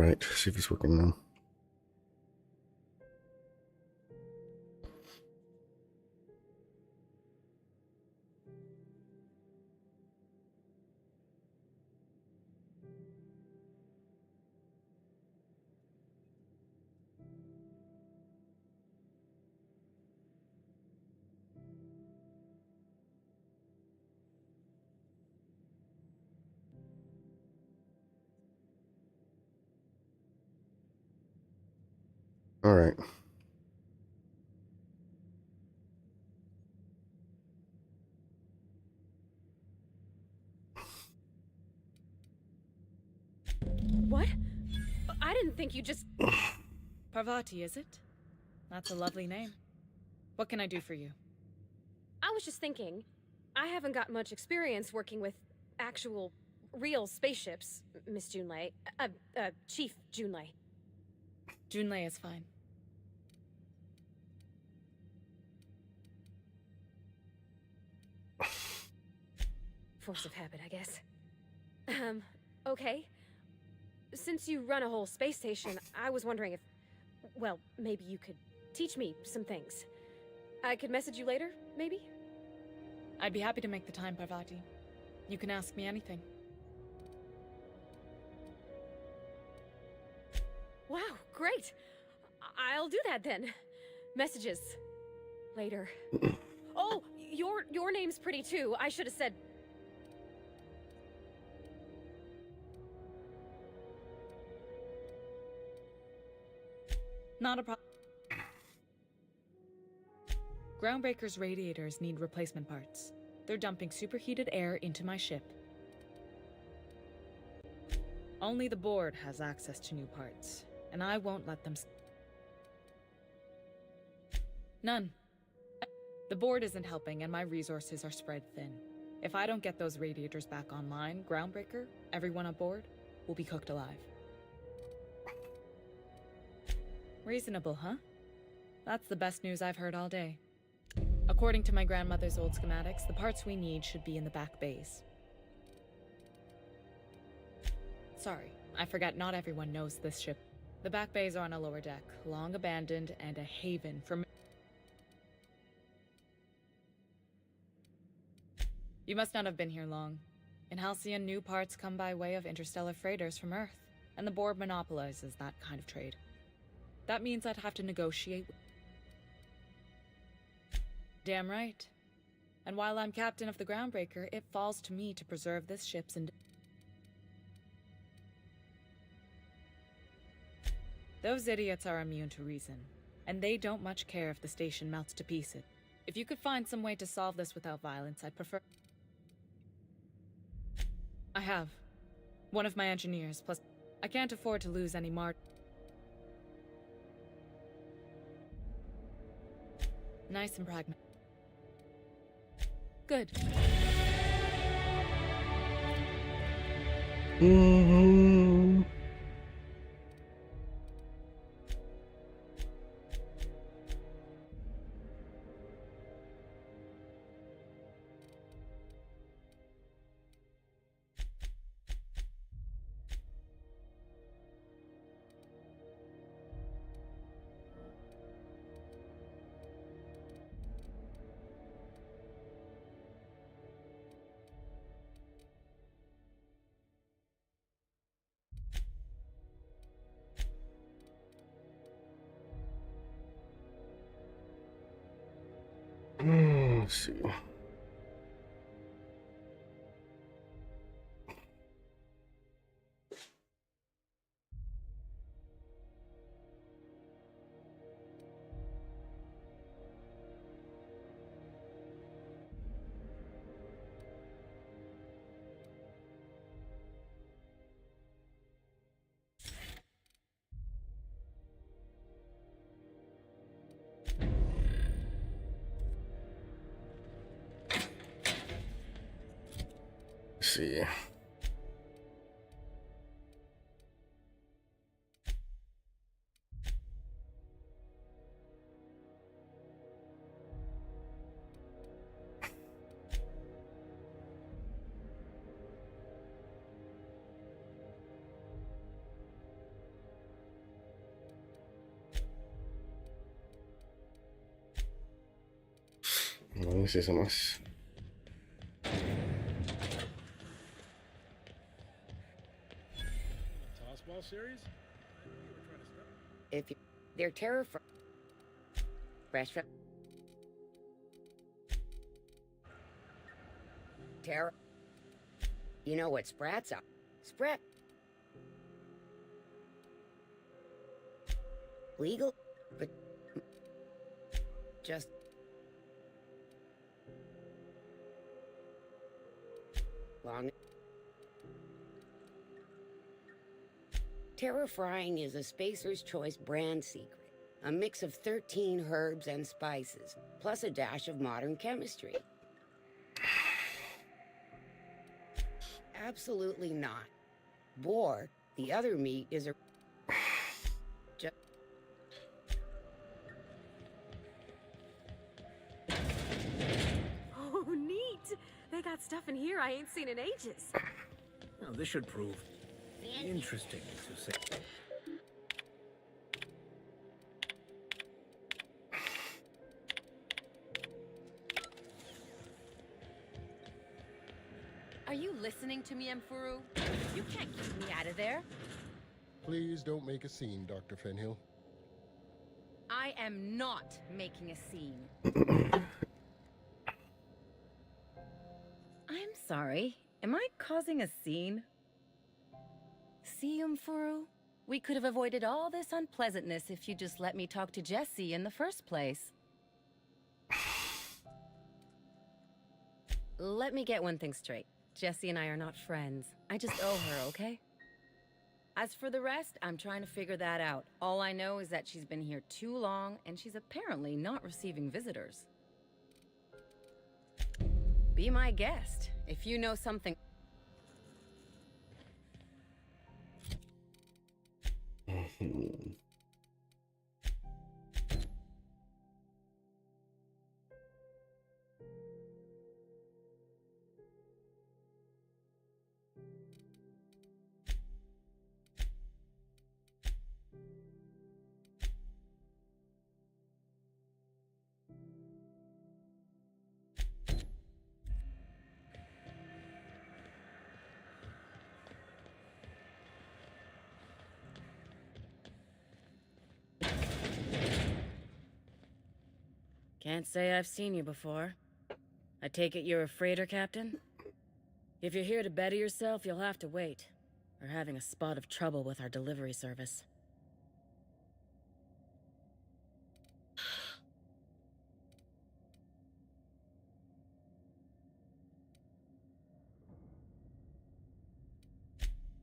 Alright, see if he's working now. Alright. What? I didn't think you just... Parvati, is it? That's a lovely name. What can I do for you? I was just thinking, I haven't got much experience working with actual, real spaceships, Miss Junlei. Chief Junlei. Junlei is fine. Force of habit, I guess. Okay. Since you run a whole space station, I was wondering if... Well, maybe you could teach me some things. I could message you later, maybe? I'd be happy to make the time, Parvati. You can ask me anything. Wow, great! I'll do that then. Messages. Later. Oh, your name's pretty too. I should have said... Not a problem. Groundbreaker's radiators need replacement parts. They're dumping superheated air into my ship. Only the board has access to new parts, and I won't let them... None. The board isn't helping, and my resources are spread thin. If I don't get those radiators back online, Groundbreaker, everyone aboard, will be cooked alive. Reasonable, huh? That's the best news I've heard all day. According to my grandmother's old schematics, the parts we need should be in the back bays. Sorry, I forgot not everyone knows this ship. The back bays are on a lower deck, long abandoned and a haven for... You must not have been here long. In Halcyon, new parts come by way of interstellar freighters from Earth, and the board monopolizes that kind of trade. That means I'd have to negotiate... Damn right. And while I'm captain of the Groundbreaker, it falls to me to preserve this ship's... Those idiots are immune to reason, and they don't much care if the station melts to pieces. If you could find some way to solve this without violence, I'd prefer... I have. One of my engineers, plus... I can't afford to lose any Nice and pragmatic. Good. Mm-hmm. Let's see. Let's see. es eso más. Tossball series? If you, they're terrified. Fresh from terror. You know what sprats are? Sprat. Legal, but just long. Terror Frying is a Spacer's Choice brand secret. A mix of 13 herbs and spices, plus a dash of modern chemistry. Absolutely not. Boar, the other meat, is a... Oh, neat! They got stuff in here I ain't seen in ages. Now, this should prove interesting to say. Are you listening to me, Mfuru? You can't keep me out of there. Please don't make a scene, Dr. Fenhill. I am not making a scene. I'm sorry. Am I causing a scene? See, Mfuru? We could have avoided all this unpleasantness if you just let me talk to Jessie in the first place. Let me get one thing straight. Jessie and I are not friends. I just owe her, okay? As for the rest, I'm trying to figure that out. All I know is that she's been here too long, and she's apparently not receiving visitors. Be my guest. If you know something... Can't say I've seen you before. I take it you're a freighter captain? If you're here to better yourself, you'll have to wait. We're having a spot of trouble with our delivery service.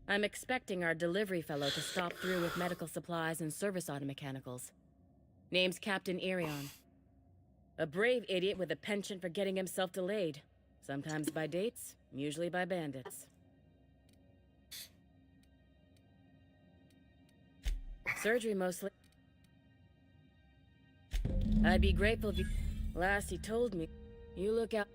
I'm expecting our delivery fellow to stop through with medical supplies and service auto mechanicals. Name's Captain Irion. A brave idiot with a penchant for getting himself delayed. Sometimes by dates, usually by bandits. Surgery mostly. I'd be grateful if you... Last he told me, you look out...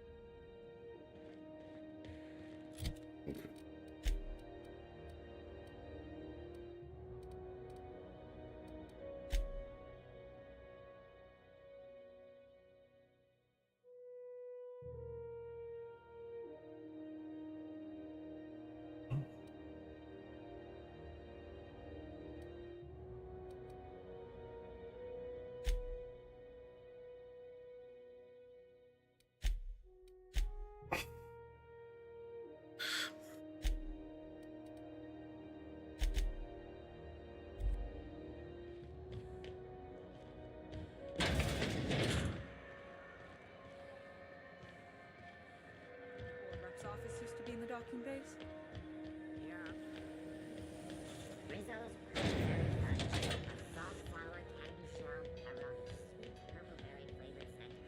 Rep's office used to be in the docking bays. Yeah. Rizzo's Blueberry Punch. A soft flour candy shell caramel sweet purple berry flavor scent.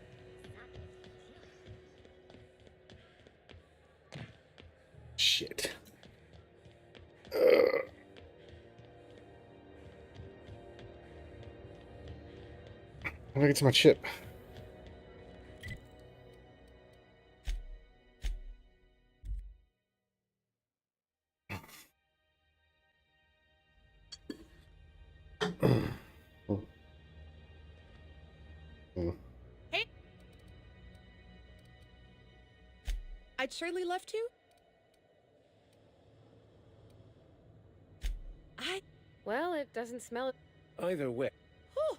Shit. How do I get to my chip? I'd surely love to. Well, it doesn't smell. Either way. Whew.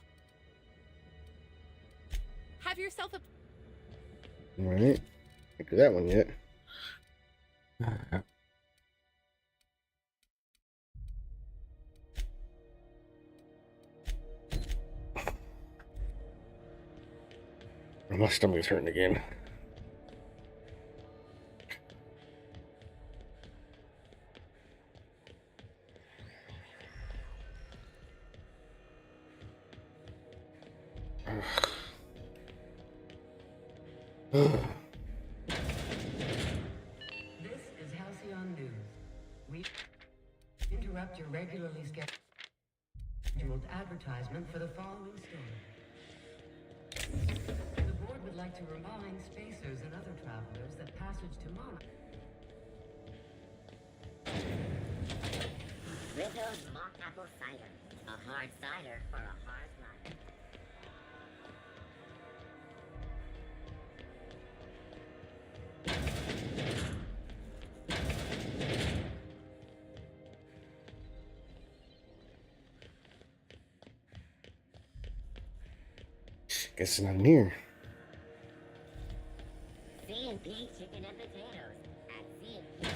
Have yourself a. Alright. Can't do that one yet. My stomach's hurting again. This is Halcyon News. We interrupt your regularly scheduled advertisement for the following story. The board would like to remind spacers and other travelers that passage to Monarch. Rizzo's mock apple cider. A hard cider for a hard life. Guess I'm near. C&P chicken and potatoes at C&P.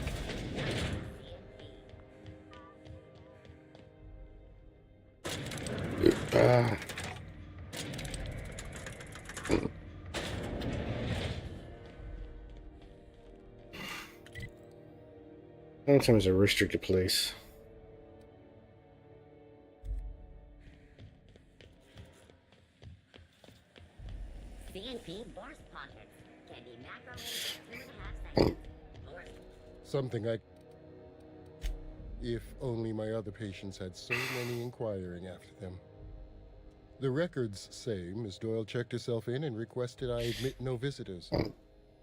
Sometimes a restricted place. C&P Borscht Pockets. Can be microwaved in 2.5 seconds. Something I... If only my other patients had so many inquiring after them. The records say Miss Doyle checked herself in and requested I admit no visitors.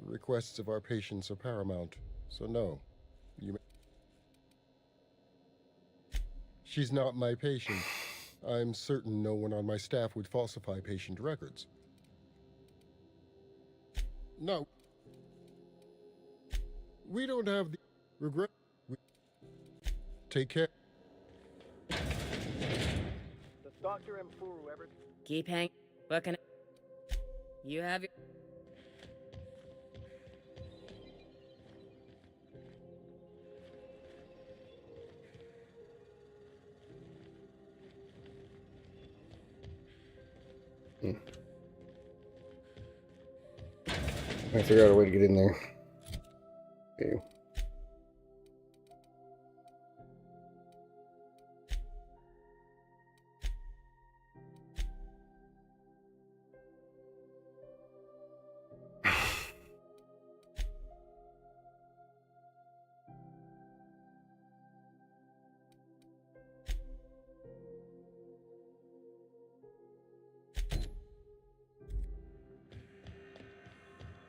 Requests of our patients are paramount, so no. She's not my patient. I'm certain no one on my staff would falsify patient records. No. We don't have the regret. Take care. Does Dr. Mfuru ever... Keep hanging. What can you have your... I figure out a way to get in there. Okay.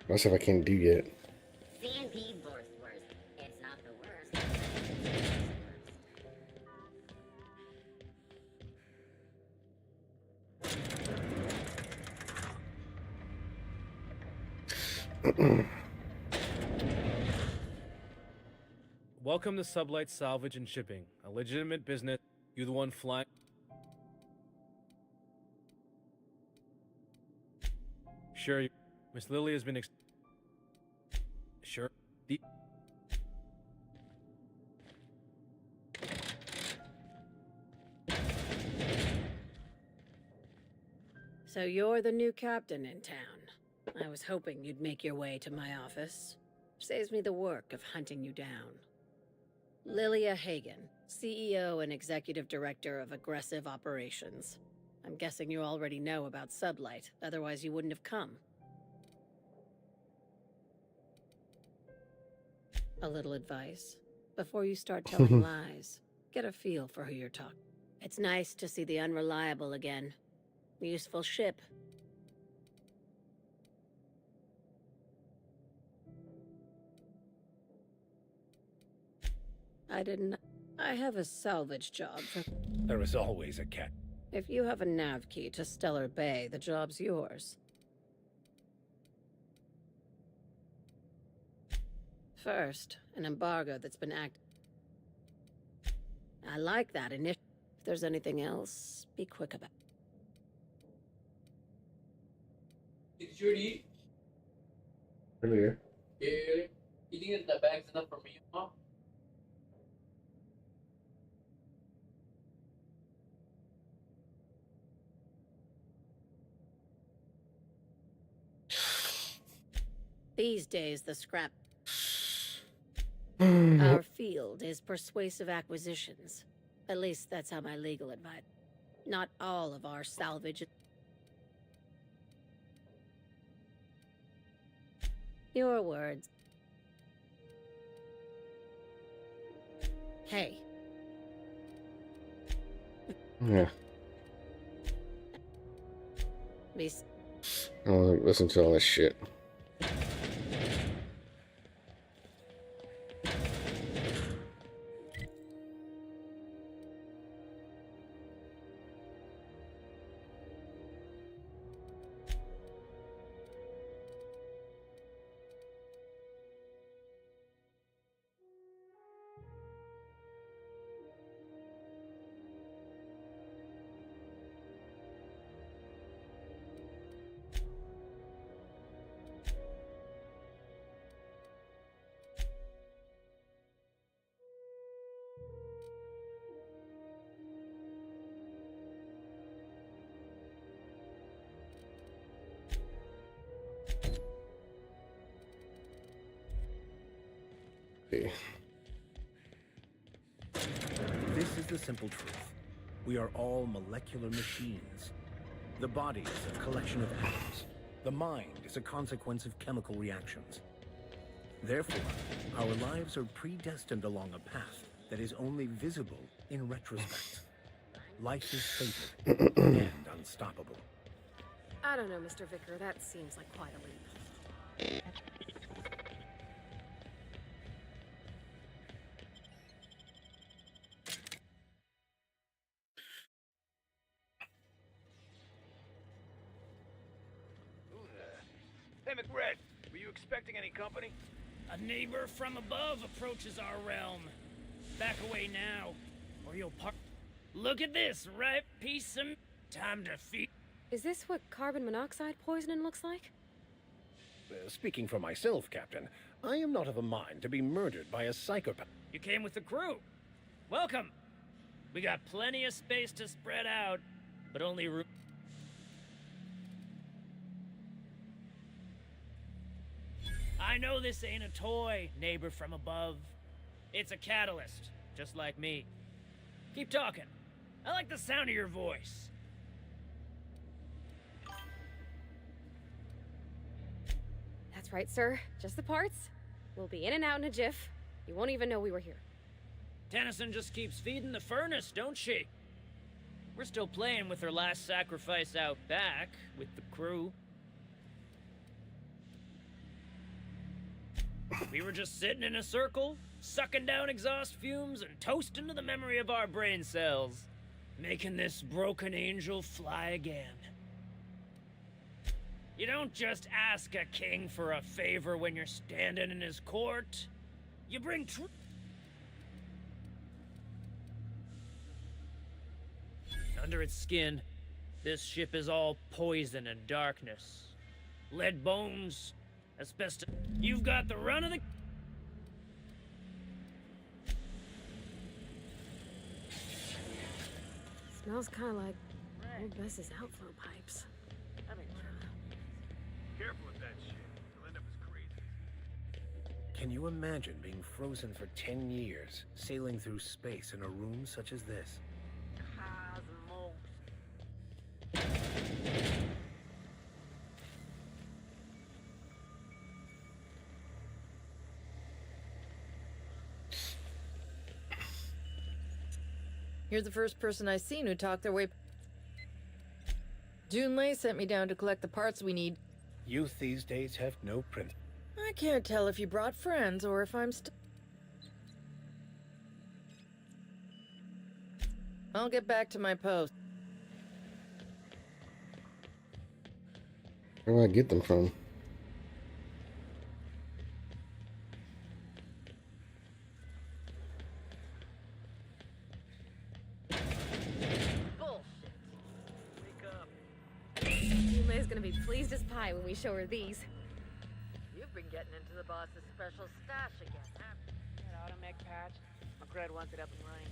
That's if I can't do yet. C&P Borscht. It's not the worst. Welcome to Sublight Salvage and Shipping, a legitimate business. You the one flying? Sure, Miss Lily has been sure. So you're the new captain in town. I was hoping you'd make your way to my office. Saves me the work of hunting you down. Lilia Hagen, CEO and Executive Director of Aggressive Operations. I'm guessing you already know about Sublight, otherwise you wouldn't have come. A little advice. Before you start telling lies, get a feel for who you're talking. It's nice to see the Unreliable again. Useful ship. I have a salvage job for... There is always a cat. If you have a nav key to Stellar Bay, the job's yours. First, an embargo that's been active. I like that initiative. If there's anything else, be quick about Did you eat? Earlier. You think that bag's enough for me, huh? These days, the scrap. Our field is persuasive acquisitions. At least that's how my legal advice. Not all of our salvage. Your words. Hey. Yeah. Miss. Oh, listen to all this shit. See. This is the simple truth. We are all molecular machines. The body is a collection of atoms. The mind is a consequence of chemical reactions. Therefore, our lives are predestined along a path that is only visible in retrospect. Life is fated and unstoppable. I don't know, Mr. Vicar. That seems like quite a leap. Hey, McRed, were you expecting any company? A neighbor from above approaches our realm. Back away now, or you'll part. Look at this ripe piece of time to feed. Is this what carbon monoxide poisoning looks like? Speaking for myself, Captain, I am not of a mind to be murdered by a psychopath. You came with the crew. Welcome. We got plenty of space to spread out, but only room. I know this ain't a toy, neighbor from above. It's a catalyst, just like me. Keep talking. I like the sound of your voice. That's right, sir. Just the parts. We'll be in and out in a jiff. You won't even know we were here. Tennyson just keeps feeding the furnace, don't she? We're still playing with her last sacrifice out back, with the crew. We were just sitting in a circle, sucking down exhaust fumes and toasting to the memory of our brain cells, making this broken angel fly again. You don't just ask a king for a favor when you're standing in his court. You bring Under its skin, this ship is all poison and darkness. Lead bones, asbestos. You've got the run of the... Smells kind of like old Bess's outflow pipes. Careful with that shit. You'll end up as crazy. Can you imagine being frozen for 10 years, sailing through space in a room such as this? You're the first person I've seen who talked their way. Junlei sent me down to collect the parts we need. Youth these days have no print. I can't tell if you brought friends or if I'm I'll get back to my post. Where do I get them from? gonna be pleased as pie when we show her these. You've been getting into the boss's special stash again, huh? That automech patch. McCred wants it up and running.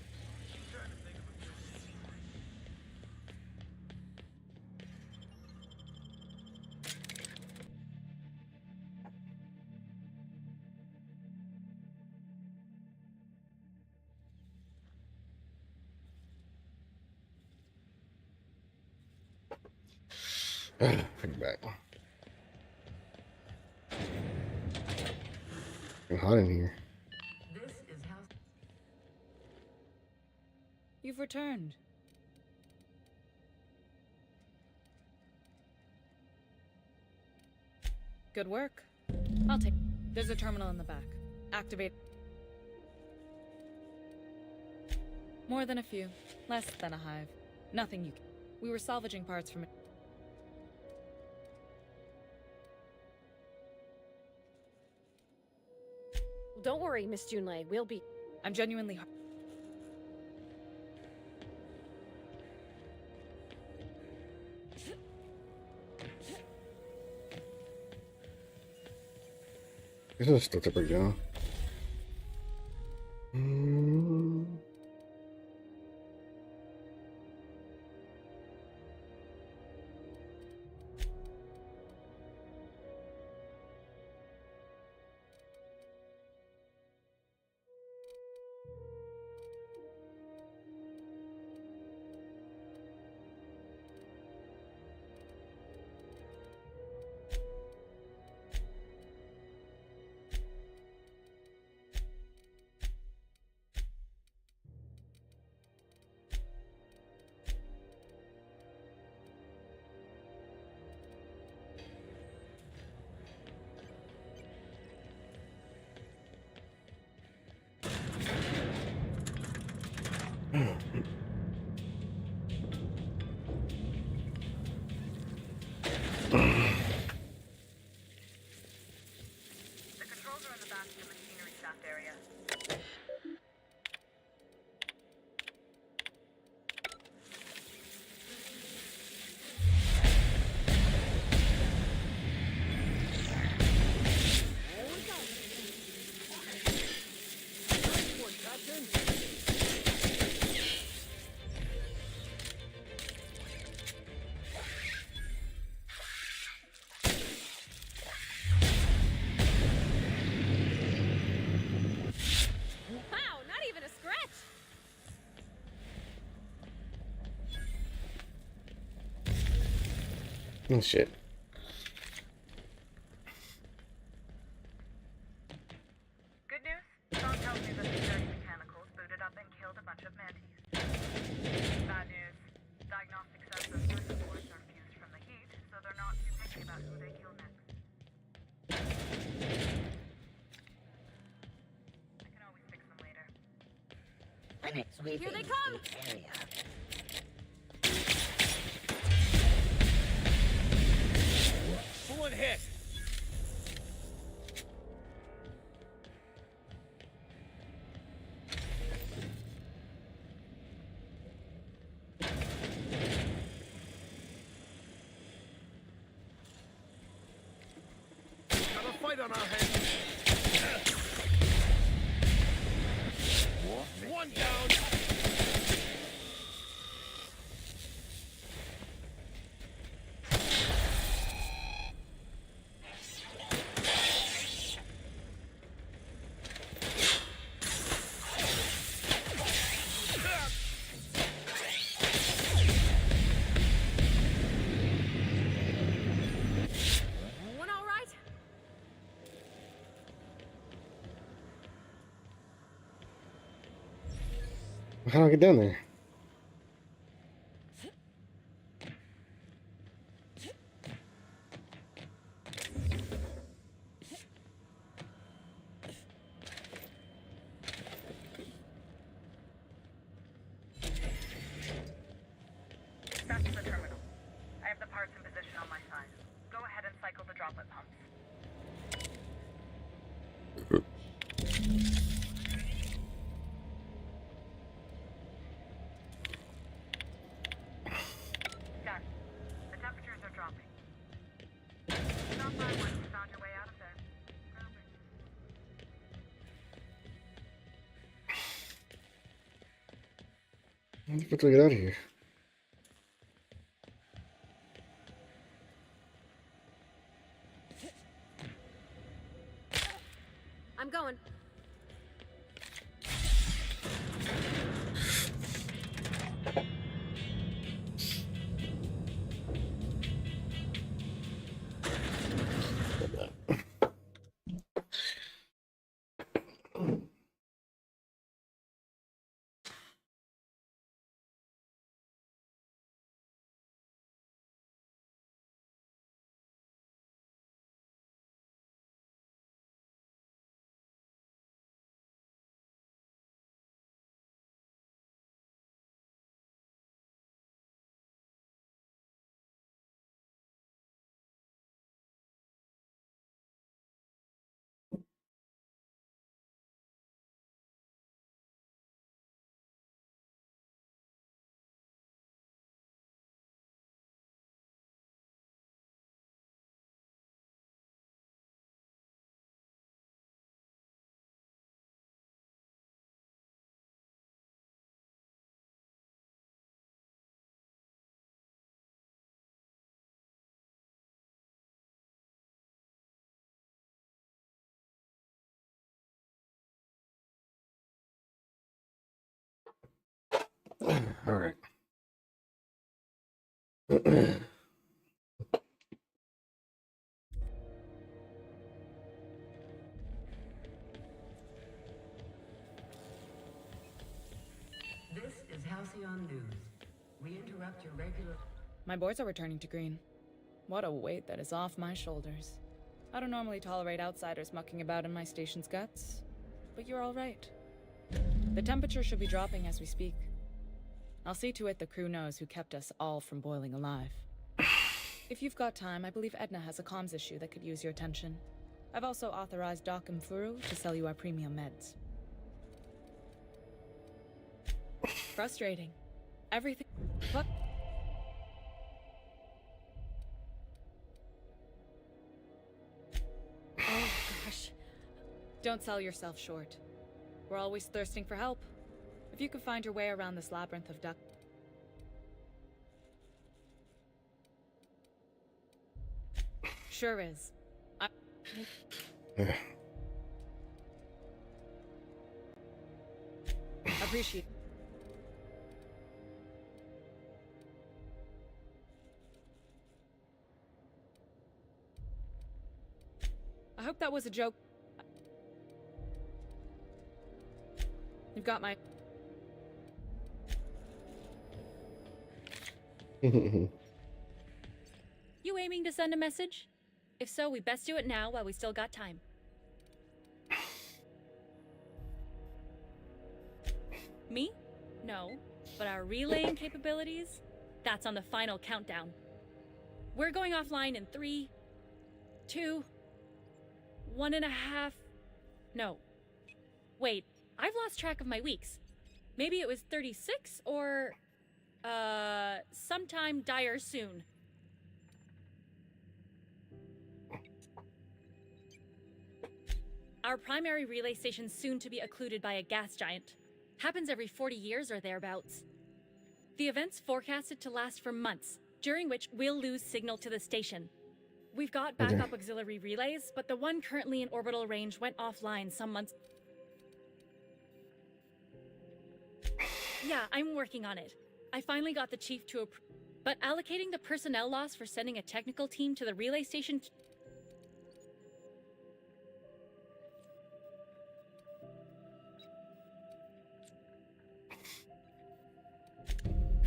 Bring back. It's hot in here. This is how. You've returned. Good work. I'll take. There's a terminal in the back. Activate. More than a few. Less than a hive. Nothing you can. We were salvaging parts from it. Don't worry, Miss Junlei. We'll be. I'm genuinely. This is still to break down. The controls are in the back of the machinery stacked area. Wow, not even a scratch! Oh shit. Good news? Sean tells me that the dirty mechanicals booted up and killed a bunch of mantis. Bad news. Diagnostic says the circuit boards are fused from the heat, so they're not too picky about who they kill next. I can always fix them later. Here they come! One hit. Got a fight on our hands. One down. One all right? How do I get down there? That's the terminal. I have the parts in position on my side. Go ahead and cycle the droplet pumps. Done. The temperatures are dropping. How the fuck do I get out of here? I'm going. All right. This is Halcyon News. We interrupt your regular... My boards are returning to green. What a weight that is off my shoulders. I don't normally tolerate outsiders mucking about in my station's guts, but you're all right. The temperature should be dropping as we speak. I'll see to it the crew knows who kept us all from boiling alive. If you've got time, I believe Edna has a comms issue that could use your attention. I've also authorized Doc and Furu to sell you our premium meds. Frustrating. Everything... What? Oh, gosh. Don't sell yourself short. We're always thirsting for help. If you could find your way around this labyrinth of duck... Sure is. Appreciate. I hope that was a joke. You've got my... You aiming to send a message? If so, we best do it now while we still got time. Me? No. But our relaying capabilities? That's on the final countdown. We're going offline in 3, 2, 1.5... No. Wait, I've lost track of my weeks. Maybe it was 36 or... sometime dire soon. Our primary relay station's soon to be occluded by a gas giant. Happens every 40 years or thereabouts. The event's forecasted to last for months, during which we'll lose signal to the station. We've got backup auxiliary relays, but the one currently in orbital range went offline some months... Yeah, I'm working on it. I finally got the chief to approve, but allocating the personnel loss for sending a technical team to the relay station...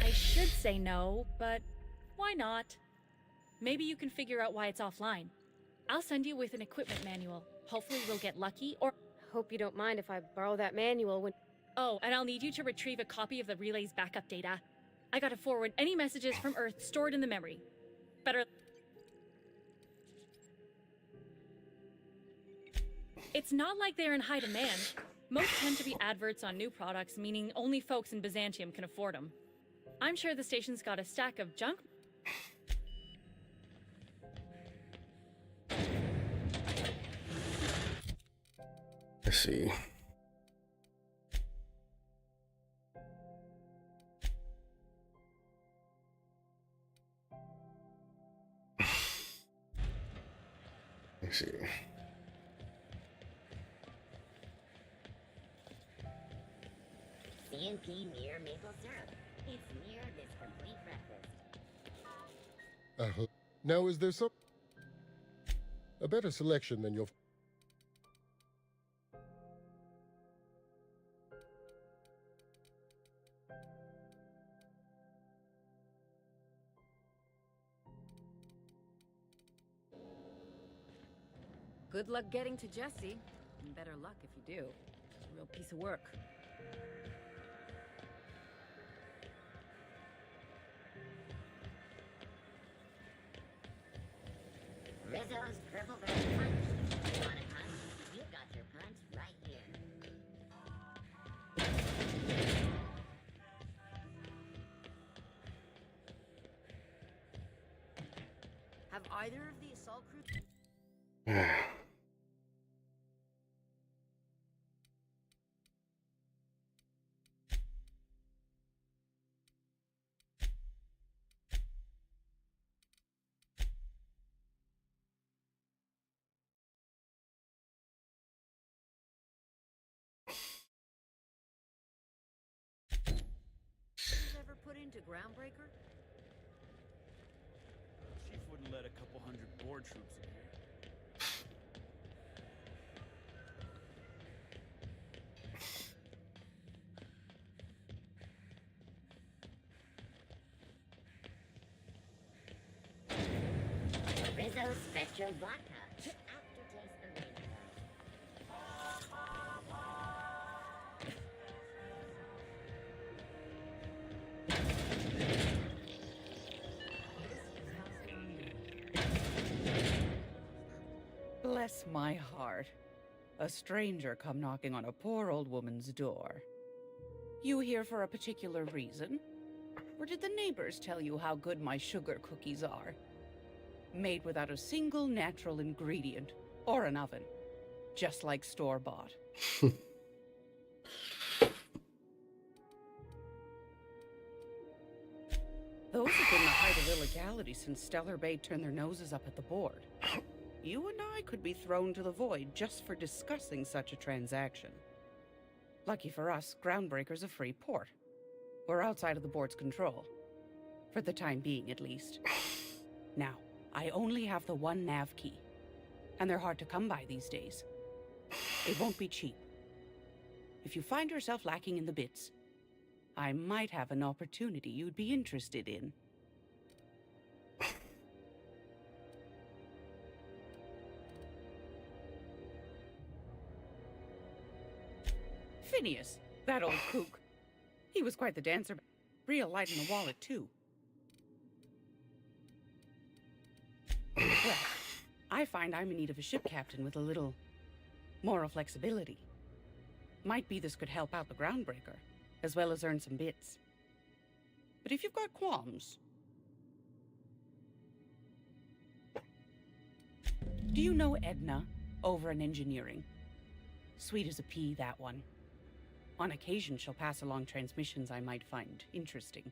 I should say no, but why not? Maybe you can figure out why it's offline. I'll send you with an equipment manual. Hopefully we'll get lucky, or... Hope you don't mind if I borrow that manual when... Oh, and I'll need you to retrieve a copy of the relay's backup data. I gotta forward any messages from Earth stored in the memory. Better... It's not like they're in high demand. Most tend to be adverts on new products, meaning only folks in Byzantium can afford them. I'm sure the station's got a stack of junk... Let's see. me see. CNP Mirror Maple Syrup. It's near this complete breakfast. Now, is there a better selection than your... Good luck getting to Jesse. And better luck if you do. It's a real piece of work. Rizzo's Purple Berry Punch. You want a punch? You got your punch right here. Have either of the assault crew... ever put into Groundbreaker? Chief wouldn't let a couple hundred board troops in here. Rizzo's Spectro Vodka. Aftertaste the rainbow. Bless my heart. A stranger come knocking on a poor old woman's door. You here for a particular reason? Or did the neighbors tell you how good my sugar cookies are? Made without a single natural ingredient or an oven. Just like store-bought. Those have been the height of illegality since Stellar Bay turned their noses up at the board. You and I could be thrown to the void just for discussing such a transaction. Lucky for us, Groundbreaker's a free port. We're outside of the board's control. For the time being, at least. Now, I only have the one nav key. And they're hard to come by these days. It won't be cheap. If you find yourself lacking in the bits, I might have an opportunity you'd be interested in. Phineas, that old kook. He was quite the dancer. Real light in the wallet, too. Well, I find I'm in need of a ship captain with a little moral flexibility. Might be this could help out the Groundbreaker, as well as earn some bits. But if you've got qualms... Do you know Edna, over in engineering? Sweet as a pea, that one. On occasion, she'll pass along transmissions I might find interesting.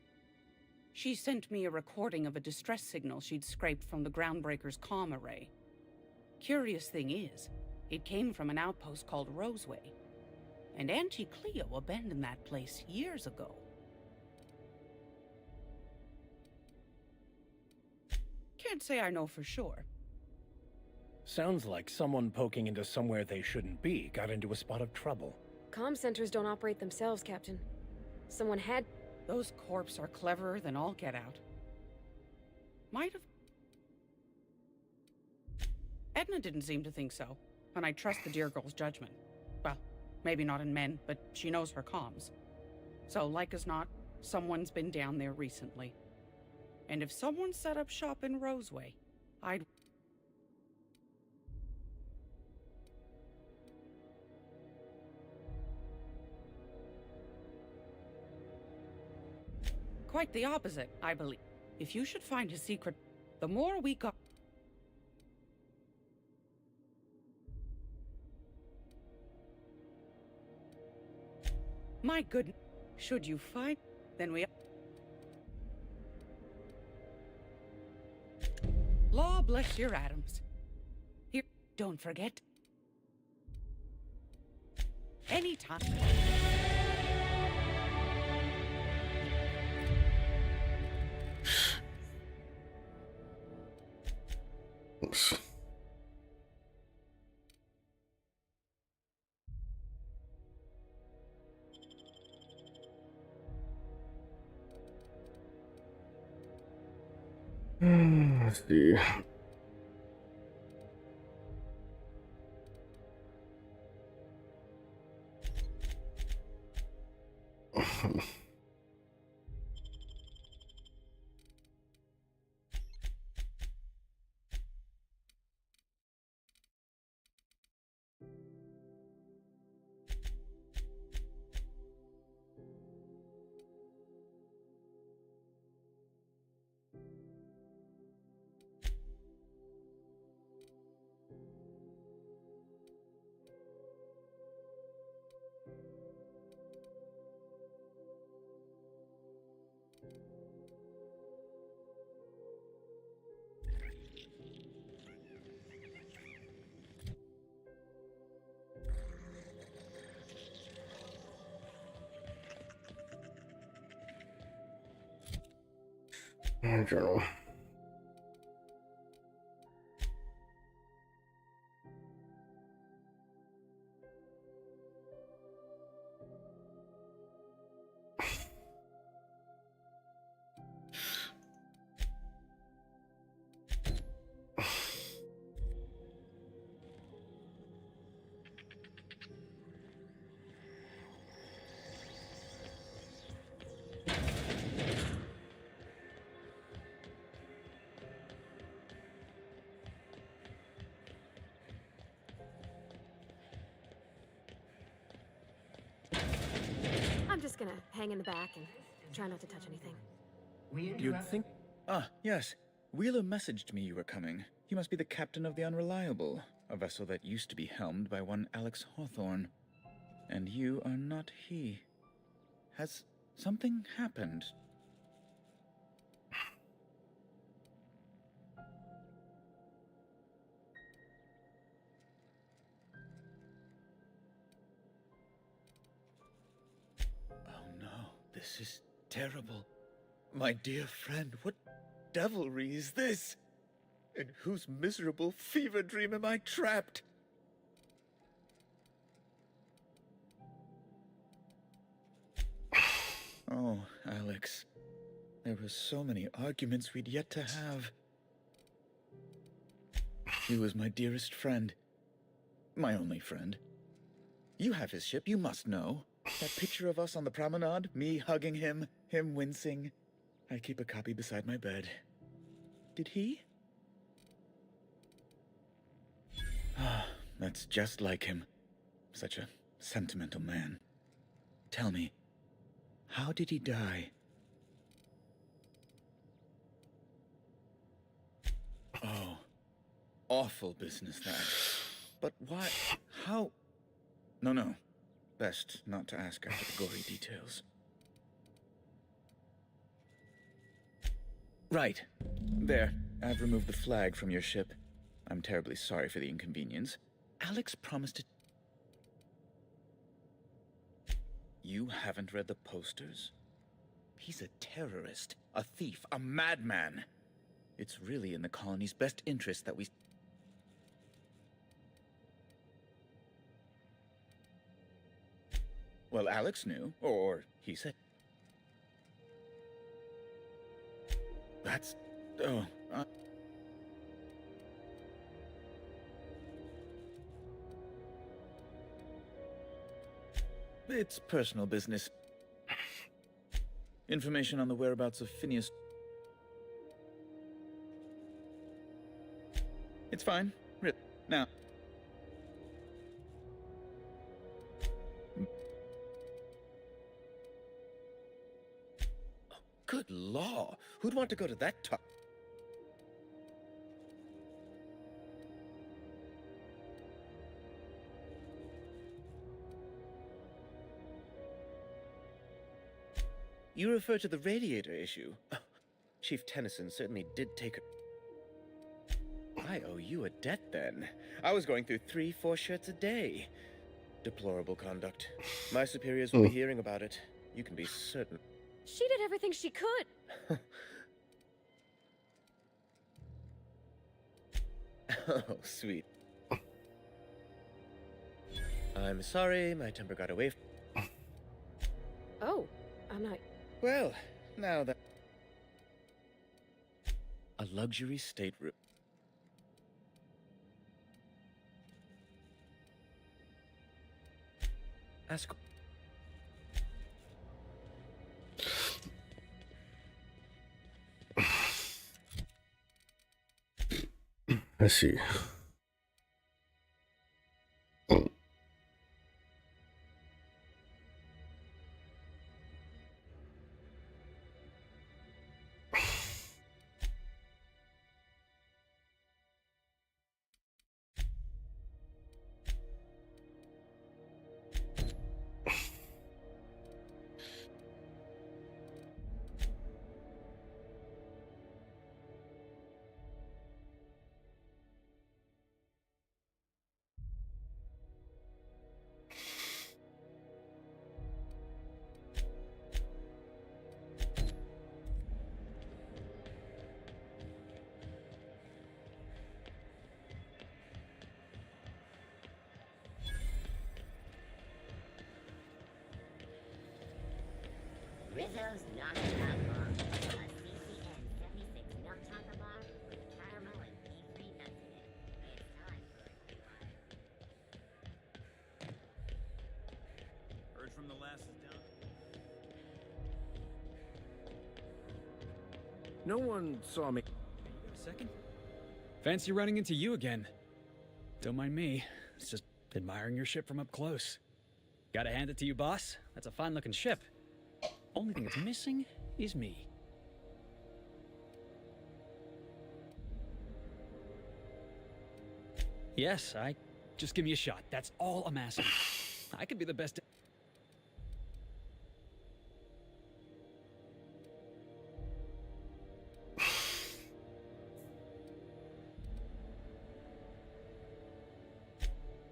She sent me a recording of a distress signal she'd scraped from the Groundbreaker's comm array. Curious thing is, it came from an outpost called Roseway. And Auntie Cleo abandoned that place years ago. Can't say I know for sure. Sounds like someone poking into somewhere they shouldn't be got into a spot of trouble. Comm centers don't operate themselves, Captain. Someone had... Those corps are cleverer than all get out. Might have... Edna didn't seem to think so, and I trust the dear girl's judgment. Well, maybe not in men, but she knows her comms. So, like as not, someone's been down there recently. And if someone set up shop in Roseway, I'd... Quite the opposite, I believe. If you should find a secret, the more we got... My goodness, should you find, then we... Law bless your atoms. Here, Don't forget. Anytime. Oops. Let's see. Journal. I'm just gonna hang in the back and try not to touch anything. You'd think... Ah, yes. Wheeler messaged me you were coming. He must be the captain of the Unreliable, a vessel that used to be helmed by one Alex Hawthorne. And you are not he. Has something happened? This is terrible. My dear friend, what devilry is this? In whose miserable fever dream am I trapped? Oh, Alex. There were so many arguments we'd yet to have. He was my dearest friend. My only friend. You have his ship, you must know. That picture of us on the promenade, me hugging him, him wincing. I keep a copy beside my bed. Did he? Ah, that's just like him. Such a sentimental man. Tell me, how did he die? Oh, awful business that. But why? How? No. Best not to ask after the gory details. Right. There. I've removed the flag from your ship. I'm terribly sorry for the inconvenience. Alex promised to... You haven't read the posters? He's a terrorist, a thief, a madman. It's really in the colony's best interest that we... Well, Alex knew, or he said... That's... Oh, It's personal business. Information on the whereabouts of Phineas... It's fine. Now... Good law! Who'd want to go to that top? You refer to the radiator issue? Oh, Chief Tennyson certainly did take her... I owe you a debt then. I was going through 3-4 shirts a day. Deplorable conduct. My superiors will be hearing about it. You can be certain. She did everything she could. Oh, sweet. I'm sorry, my temper got away. Oh, I'm not. Well, now that... A luxury stateroom. Ask... Let's see. Rizzo's not about long. A CCN 76 milk chocolate bar with caramel and cake-free nuts in it. It's time for a rewind. Heard from the lasses down. No one saw me. Hey, you got a second? Fancy running into you again. Don't mind me. It's just admiring your ship from up close. Gotta hand it to you, boss. That's a fine-looking ship. Only thing it's missing is me. Yes, just give me a shot. That's all I'm asking. I could be the best.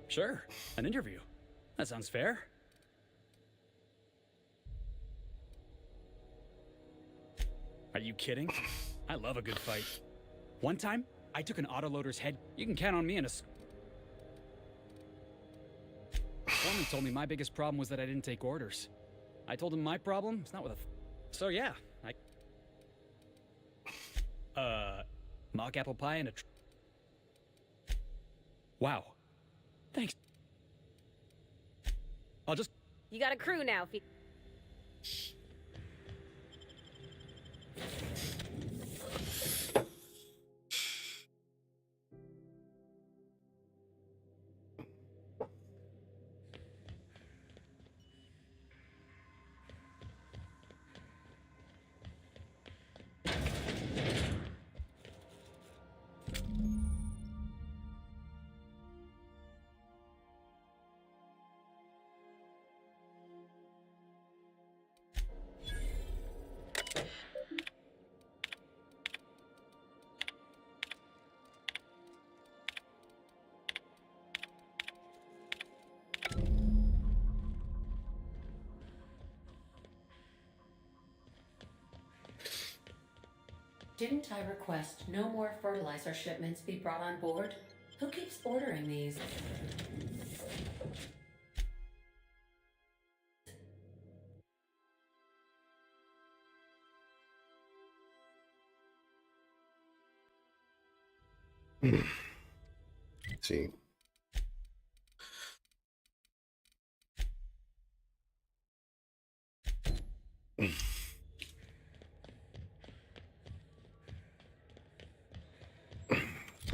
Sure, an interview. That sounds fair. Are you kidding? I love a good fight. One time, I took an autoloader's head. You can count on me in a... Foreman told me my biggest problem was that I didn't take orders. I told him my problem is not with a... So yeah, mock apple pie and a... Wow. Thanks. I'll just... You got a crew now, Didn't I request no more fertilizer shipments be brought on board? Who keeps ordering these? Let's see.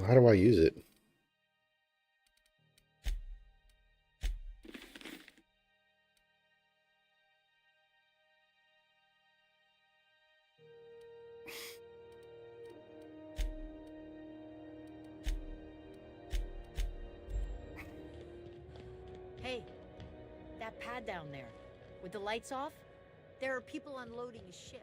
How do I use it? Hey, that pad down there, with the lights off, there are people unloading a ship.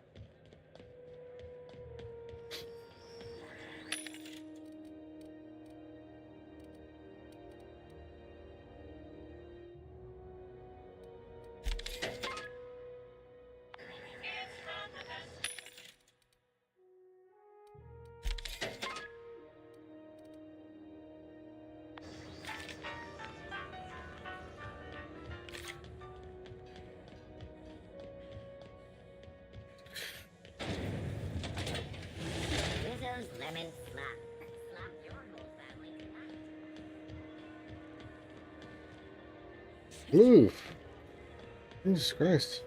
lemon slop. Slop your whole family tonight. Move. Jesus Christ.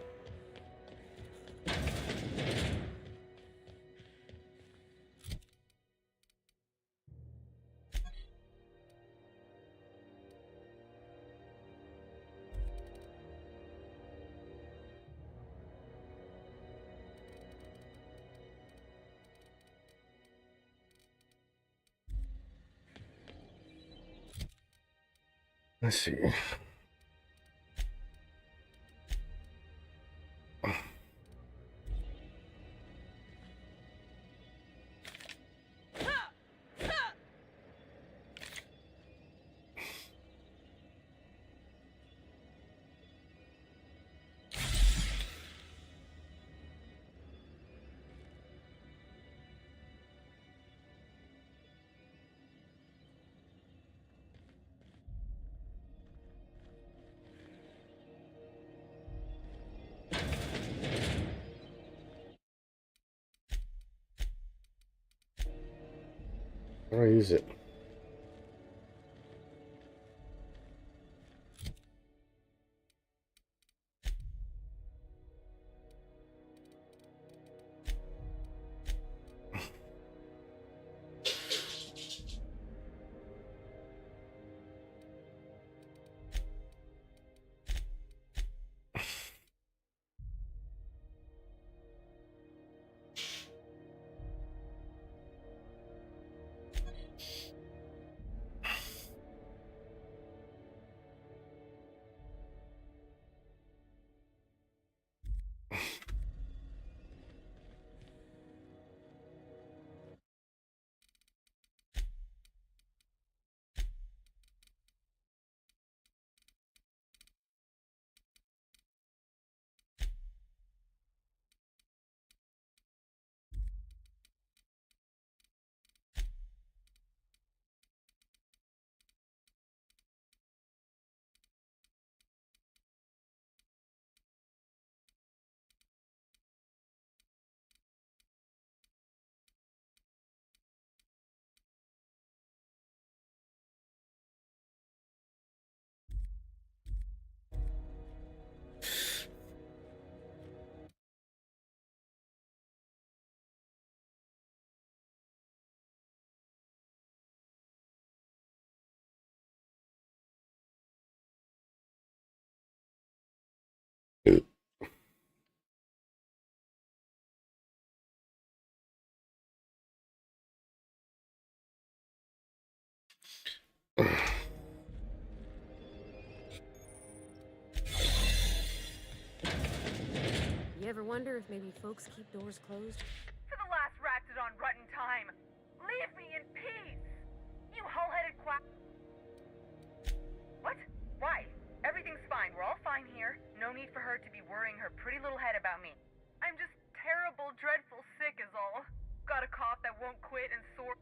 Let's see. How do I use it? You ever wonder if maybe folks keep doors closed? To the last Ratchet on rotten time. Leave me in peace. You hull-headed quack. What? Why? Everything's fine. We're all fine here. No need for her to be worrying her pretty little head about me. I'm just terrible, dreadful sick is all. Got a cough that won't quit and sore.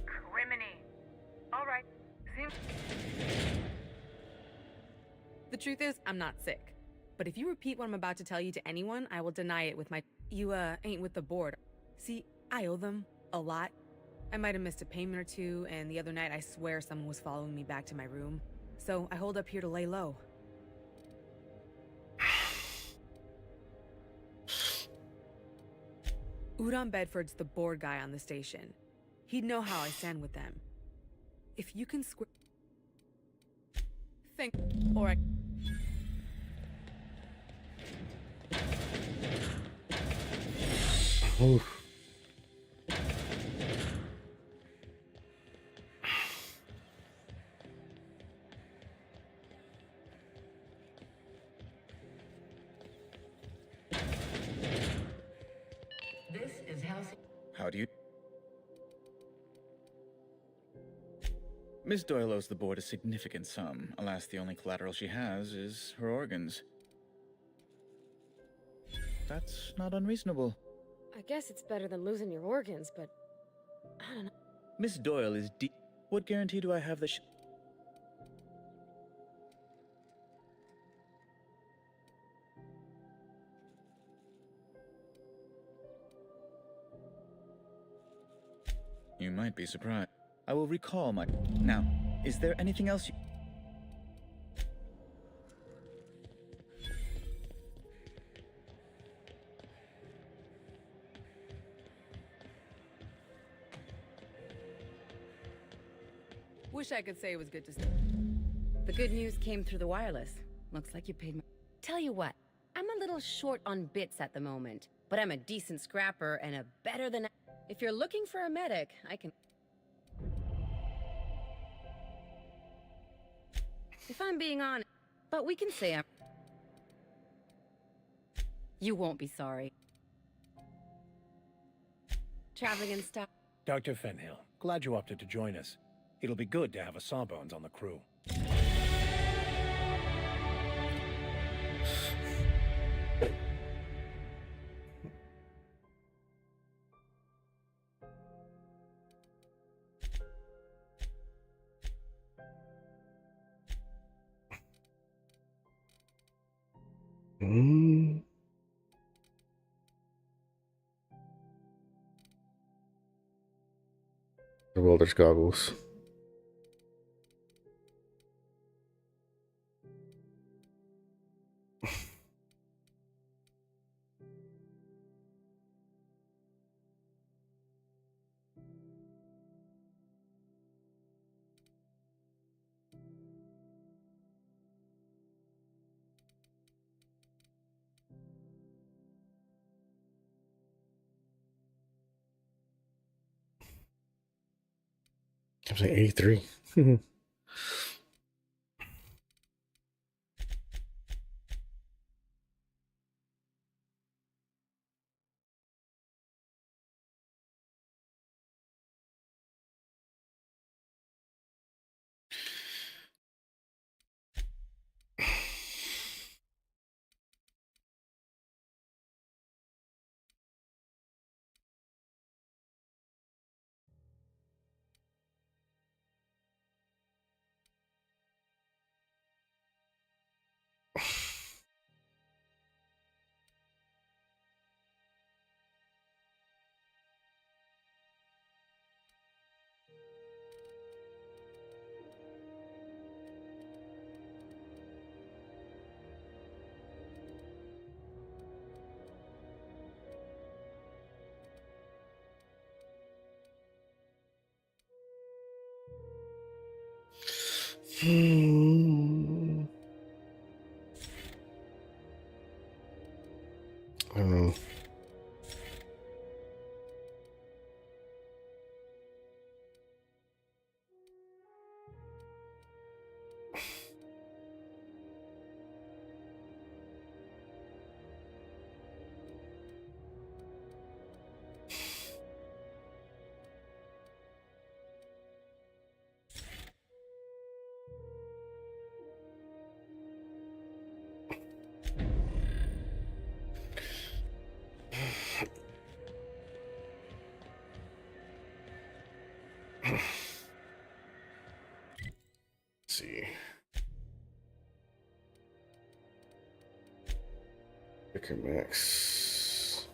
Criminy. All right. Seems. The truth is, I'm not sick. But if you repeat what I'm about to tell you to anyone, I will deny it with my... You, ain't with the board. See, I owe them a lot. I might have missed a payment or two, and the other night I swear someone was following me back to my room. So I hold up here to lay low. Udon Bedford's the board guy on the station. He'd know how I stand with them. If you can square... Think... Or I... Oof. This is Halcyon. How do you... Miss Doyle owes the board a significant sum. Alas, the only collateral she has is her organs. That's not unreasonable. I guess it's better than losing your organs, but I don't know. Miss Doyle is deep. What guarantee do I have that she... You might be surprised. I will recall my... Now, is there anything else you... Wish I could say it was good to see. The good news came through the wireless. Looks like you paid me. Tell you what, I'm a little short on bits at the moment, but I'm a decent scrapper and a better than... If you're looking for a medic, I can... If I'm being honest, but we can say I'm... You won't be sorry. Traveling in style. Dr. Fenhill, glad you opted to join us. It'll be good to have a Sawbones on the crew. The welder's goggles. I'm saying 83. I don't know. See. Okay, max.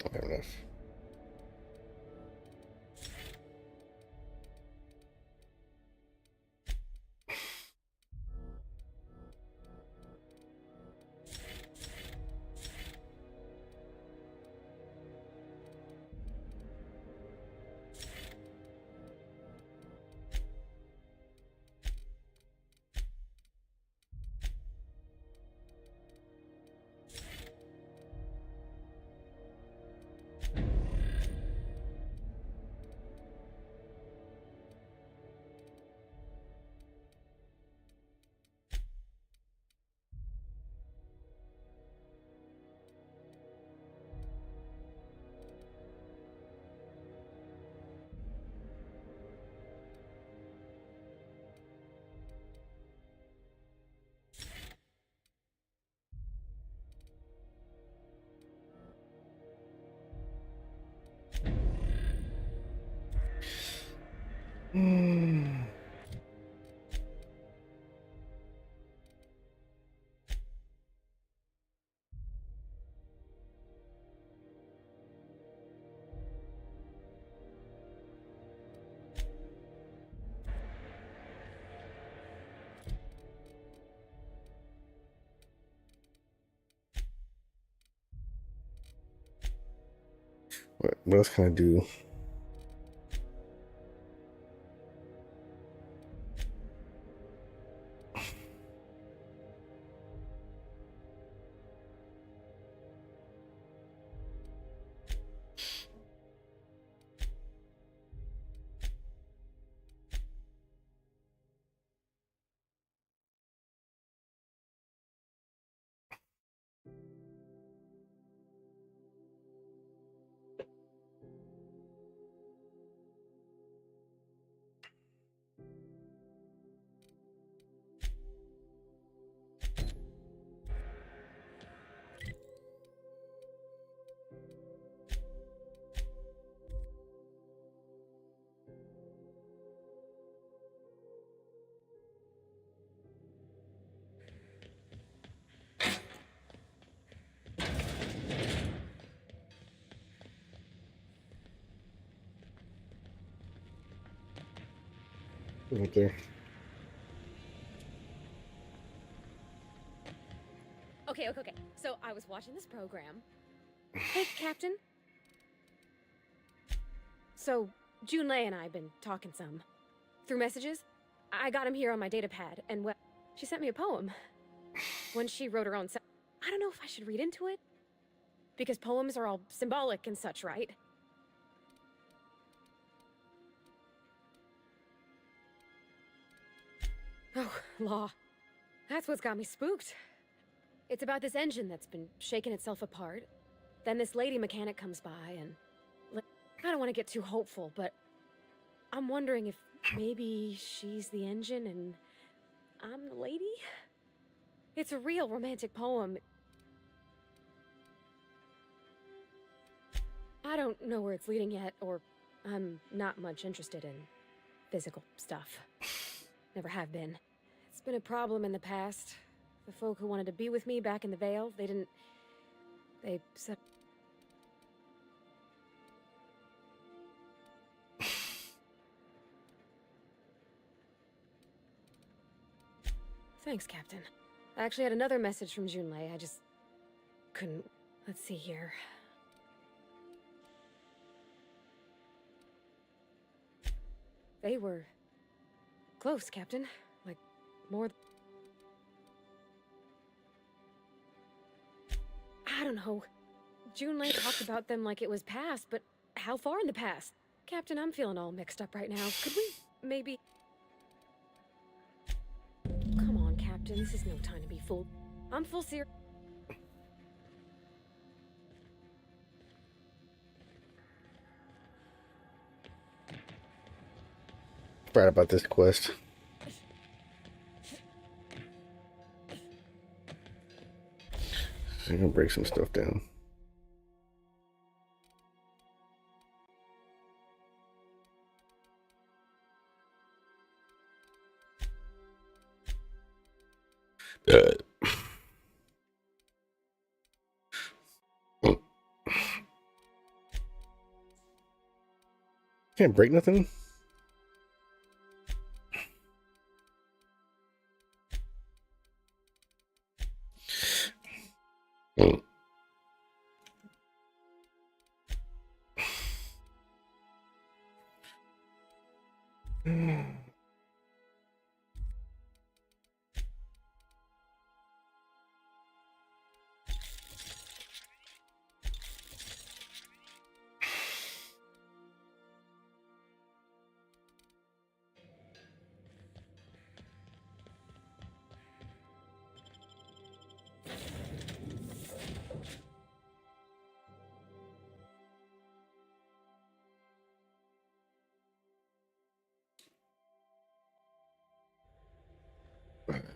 Fair enough. What else can I do? Right there. Okay. So I was watching this program. Hey, Captain. So Junlei and I have been talking some. Through messages. I got him here on my data pad, and well, she sent me a poem. When she wrote her own I don't know if I should read into it. Because poems are all symbolic and such, right? Oh, law. That's what's got me spooked. It's about this engine that's been shaking itself apart. Then this lady mechanic comes by and... I don't want to get too hopeful, but... I'm wondering if maybe she's the engine and I'm the lady? It's a real romantic poem. I don't know where it's leading yet, or I'm not much interested in physical stuff. Never have been. It's been a problem in the past. The folk who wanted to be with me back in the Vale, they said... Thanks, Captain. I actually had another message from Junlei. I just couldn't... Let's see here. They were close, Captain. Like, more... I don't know. Junlei talked about them like it was past, but how far in the past? Captain, I'm feeling all mixed up right now. Could we maybe... Come on, Captain. This is no time to be fooled. I'm full serious. Right about this quest. I'm gonna break some stuff down. Can't break nothing.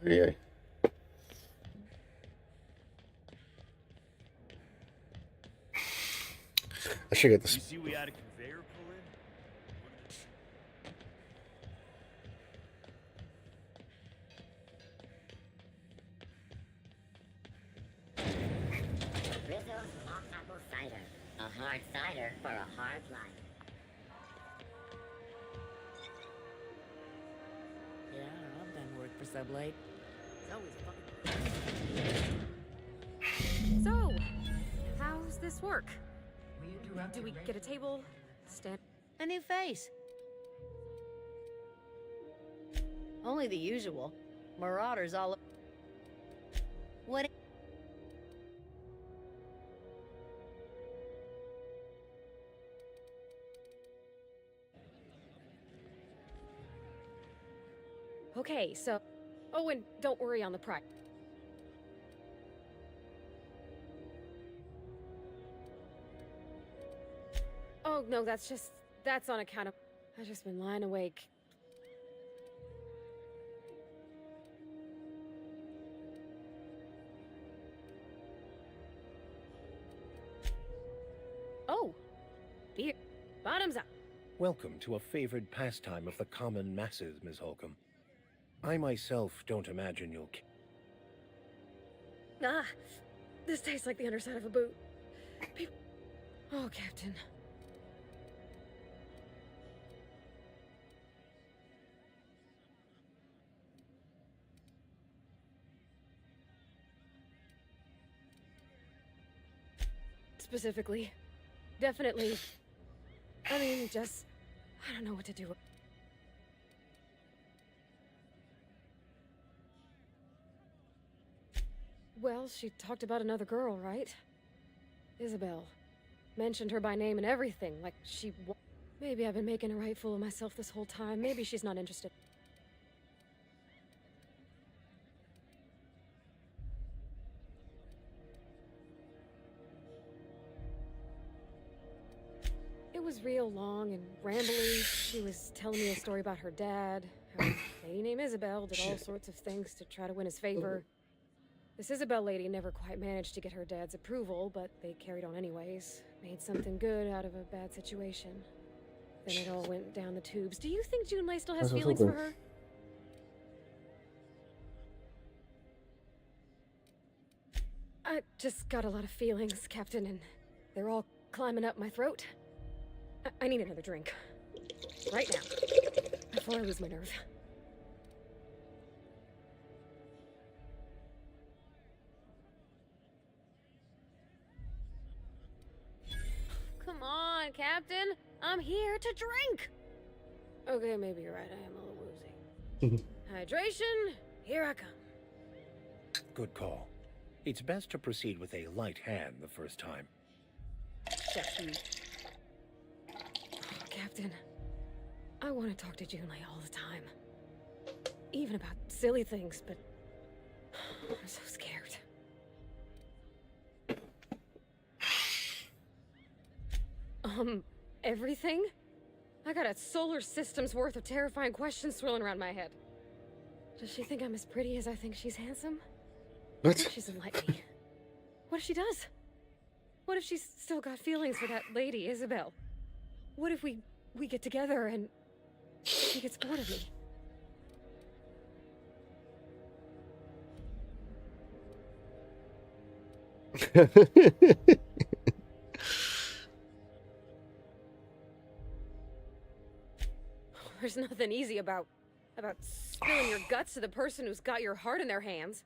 Yeah. I should get this. You see we had a conveyor pull in? Rizzo's hot apple cider. A hard cider for a hard life. Yeah, I've done work for Sublight. It's always fucking... So, how's this work? We interrupt. Do we get a table? Stand. A new face. Only the usual. Marauders all. What? Okay, so. Oh, and don't worry on the price. Oh, no, that's on account of. I've just been lying awake. Oh, beer. Bottoms up. Welcome to a favored pastime of the common masses, Ms. Holcomb. I myself don't imagine you'll... Ah, this tastes like the underside of a boot. Oh, Captain. Specifically. Definitely. I mean, just... I don't know what to do. Well, she talked about another girl, right? Isabel. Mentioned her by name and everything, like she... Maybe I've been making a right fool of myself this whole time. Maybe she's not interested. It was real long and rambly. She was telling me a story about her dad. How a lady named Isabel did all sorts of things to try to win his favor. This Isabel lady never quite managed to get her dad's approval, but they carried on anyways. Made something good out of a bad situation. Then it all went down the tubes. Do you think Junlei still has feelings for her? I just got a lot of feelings, Captain, and they're all climbing up my throat. I need another drink. Right now. Before I lose my nerve. Come on, Captain. I'm here to drink. Okay, maybe you're right. I am a little woozy. Hydration, here I come. Good call. It's best to proceed with a light hand the first time. Chef's Captain, I want to talk to Junlei all the time. Even about silly things, but I'm so scared. Everything? I got a solar system's worth of terrifying questions swirling around my head. Does she think I'm as pretty as I think she's handsome? What? She doesn't like me. What if she does? What if she's still got feelings for that lady, Isabel? What if we get together and she gets bored of me? There's nothing easy about spilling your guts to the person who's got your heart in their hands.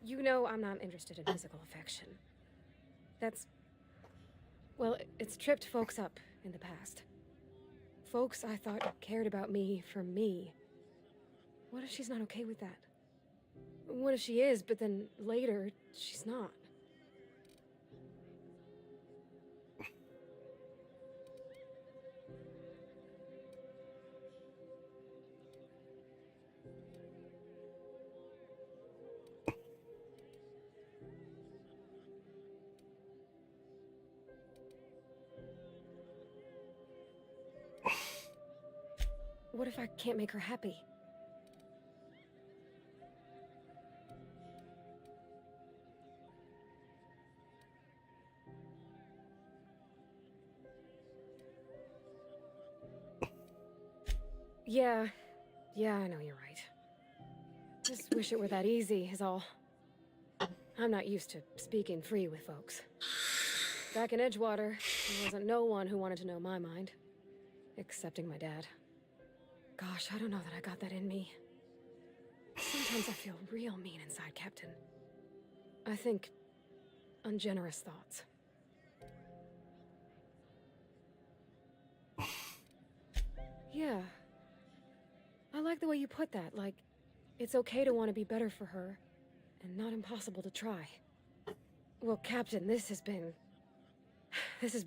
You know I'm not interested in physical affection. That's... well, it's tripped folks up in the past. Folks I thought cared about me for me. What if she's not okay with that? What if she is, but then later, she's not? What if I can't make her happy? Yeah, I know you're right. Just wish it were that easy, is all. I'm not used to speaking free with folks. Back in Edgewater, there wasn't no one who wanted to know my mind. Excepting my dad. Gosh, I don't know that I got that in me. Sometimes I feel real mean inside, Captain. I think ungenerous thoughts. Yeah. I like the way you put that, like, it's okay to want to be better for her, and not impossible to try. Well, Captain, this has been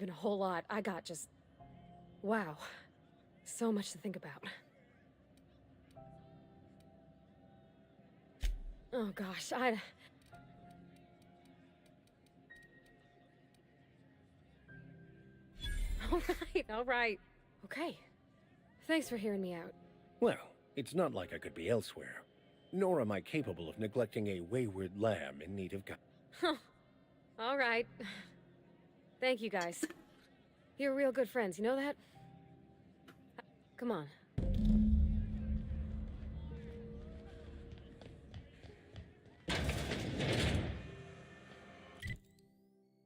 a whole lot. I got just... Wow. So much to think about. Oh gosh, all right. Okay. Thanks for hearing me out. Well, it's not like I could be elsewhere. Nor am I capable of neglecting a wayward lamb in need of Huh. All right. Thank you, guys. You're real good friends, you know that? Come on.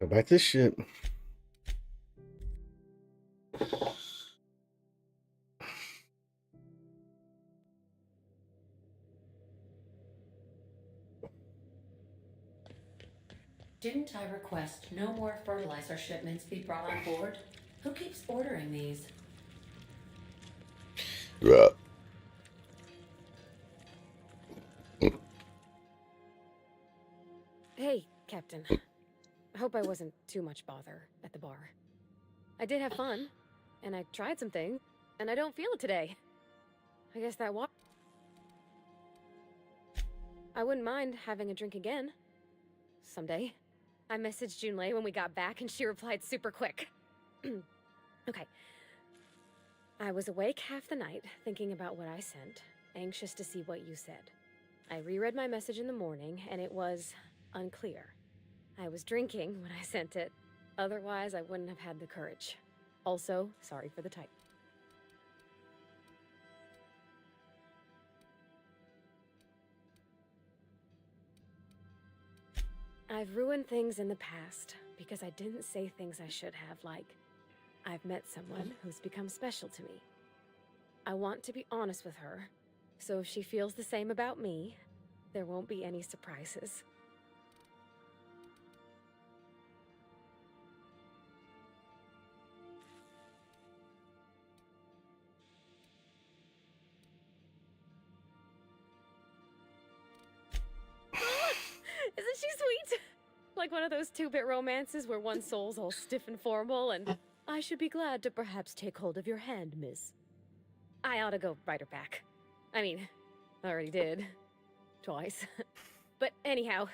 Go back to ship. Didn't I request no more fertilizer shipments be brought on board? Who keeps ordering these? Yeah. Hey, Captain. I hope I wasn't too much bother at the bar. I did have fun, and I tried some things, and I don't feel it today. I guess that I wouldn't mind having a drink again. Someday. I messaged Junlei when we got back, and she replied super quick. Okay. I was awake half the night, thinking about what I sent, anxious to see what you said. I reread my message in the morning, and it was unclear. I was drinking when I sent it. Otherwise, I wouldn't have had the courage. Also, sorry for the type. I've ruined things in the past because I didn't say things I should have, like, I've met someone who's become special to me. I want to be honest with her, so if she feels the same about me, there won't be any surprises. Isn't she sweet? Like one of those two-bit romances where one soul's all stiff and formal and, I should be glad to perhaps take hold of your hand, miss. I ought to go write her back. I mean, I already did. Twice. But anyhow.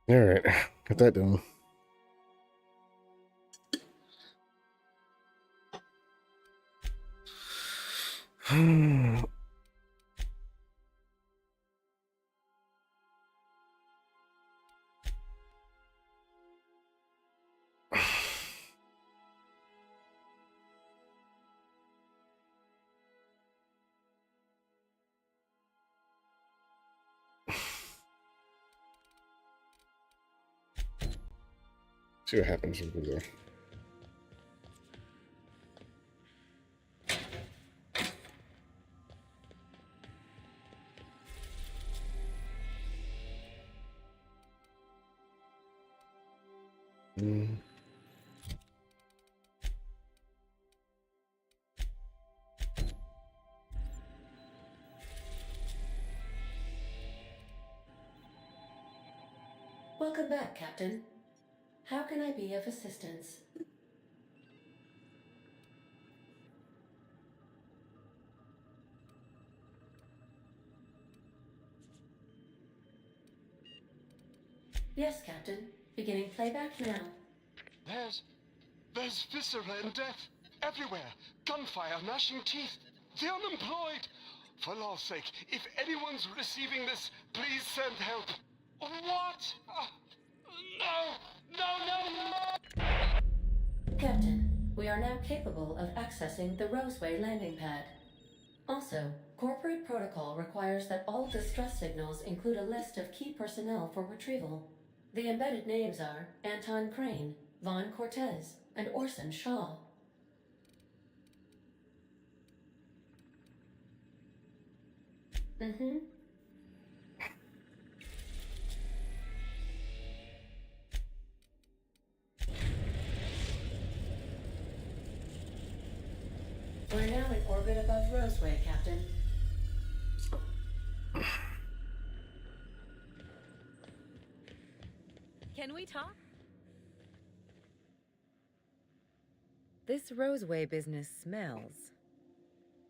All right, got that done. See what happens over there. Welcome back, Captain. How can I be of assistance? Yes, Captain. Beginning playback now. There's viscera and death everywhere. Gunfire, gnashing teeth. The unemployed. For law's sake, if anyone's receiving this, please send help. What? No! Captain, we are now capable of accessing the Roseway landing pad. Also, corporate protocol requires that all distress signals include a list of key personnel for retrieval. The embedded names are Anton Crane, Vaughn Cortez, and Orson Shaw. Mm-hmm. We're now in orbit above Roseway, Captain. Can we talk? This Roseway business smells.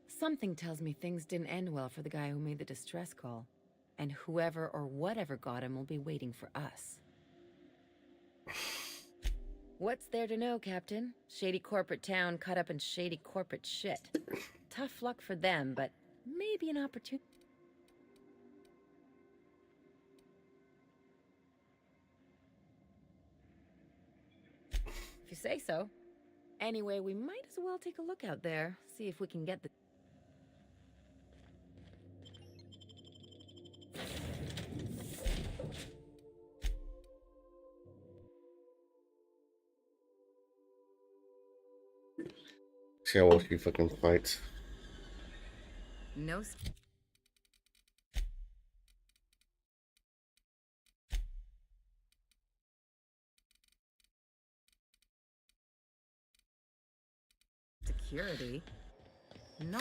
Something tells me things didn't end well for the guy who made the distress call. And whoever or whatever got him will be waiting for us. What's there to know, Captain? Shady corporate town caught up in shady corporate shit. Tough luck for them, but maybe an opportunity. If you say so. Anyway, we might as well take a look out there, see if we can get the... See how well she fucking fights. No. Security. No.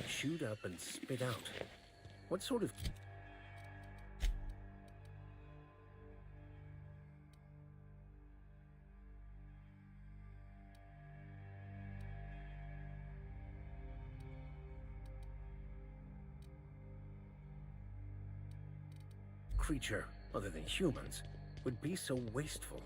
Shoot up and spit out. What sort of... creature, other than humans, would be so wasteful?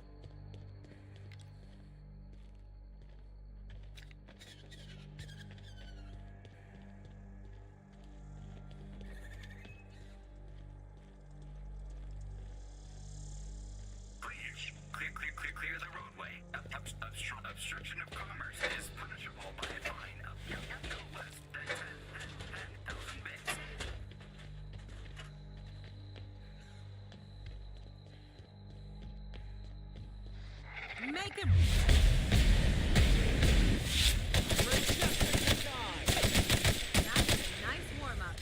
Clear the roadway. Obstruction of commerce is punishable by a fine of no less than 10,000 bits. Make him. Nice warm up.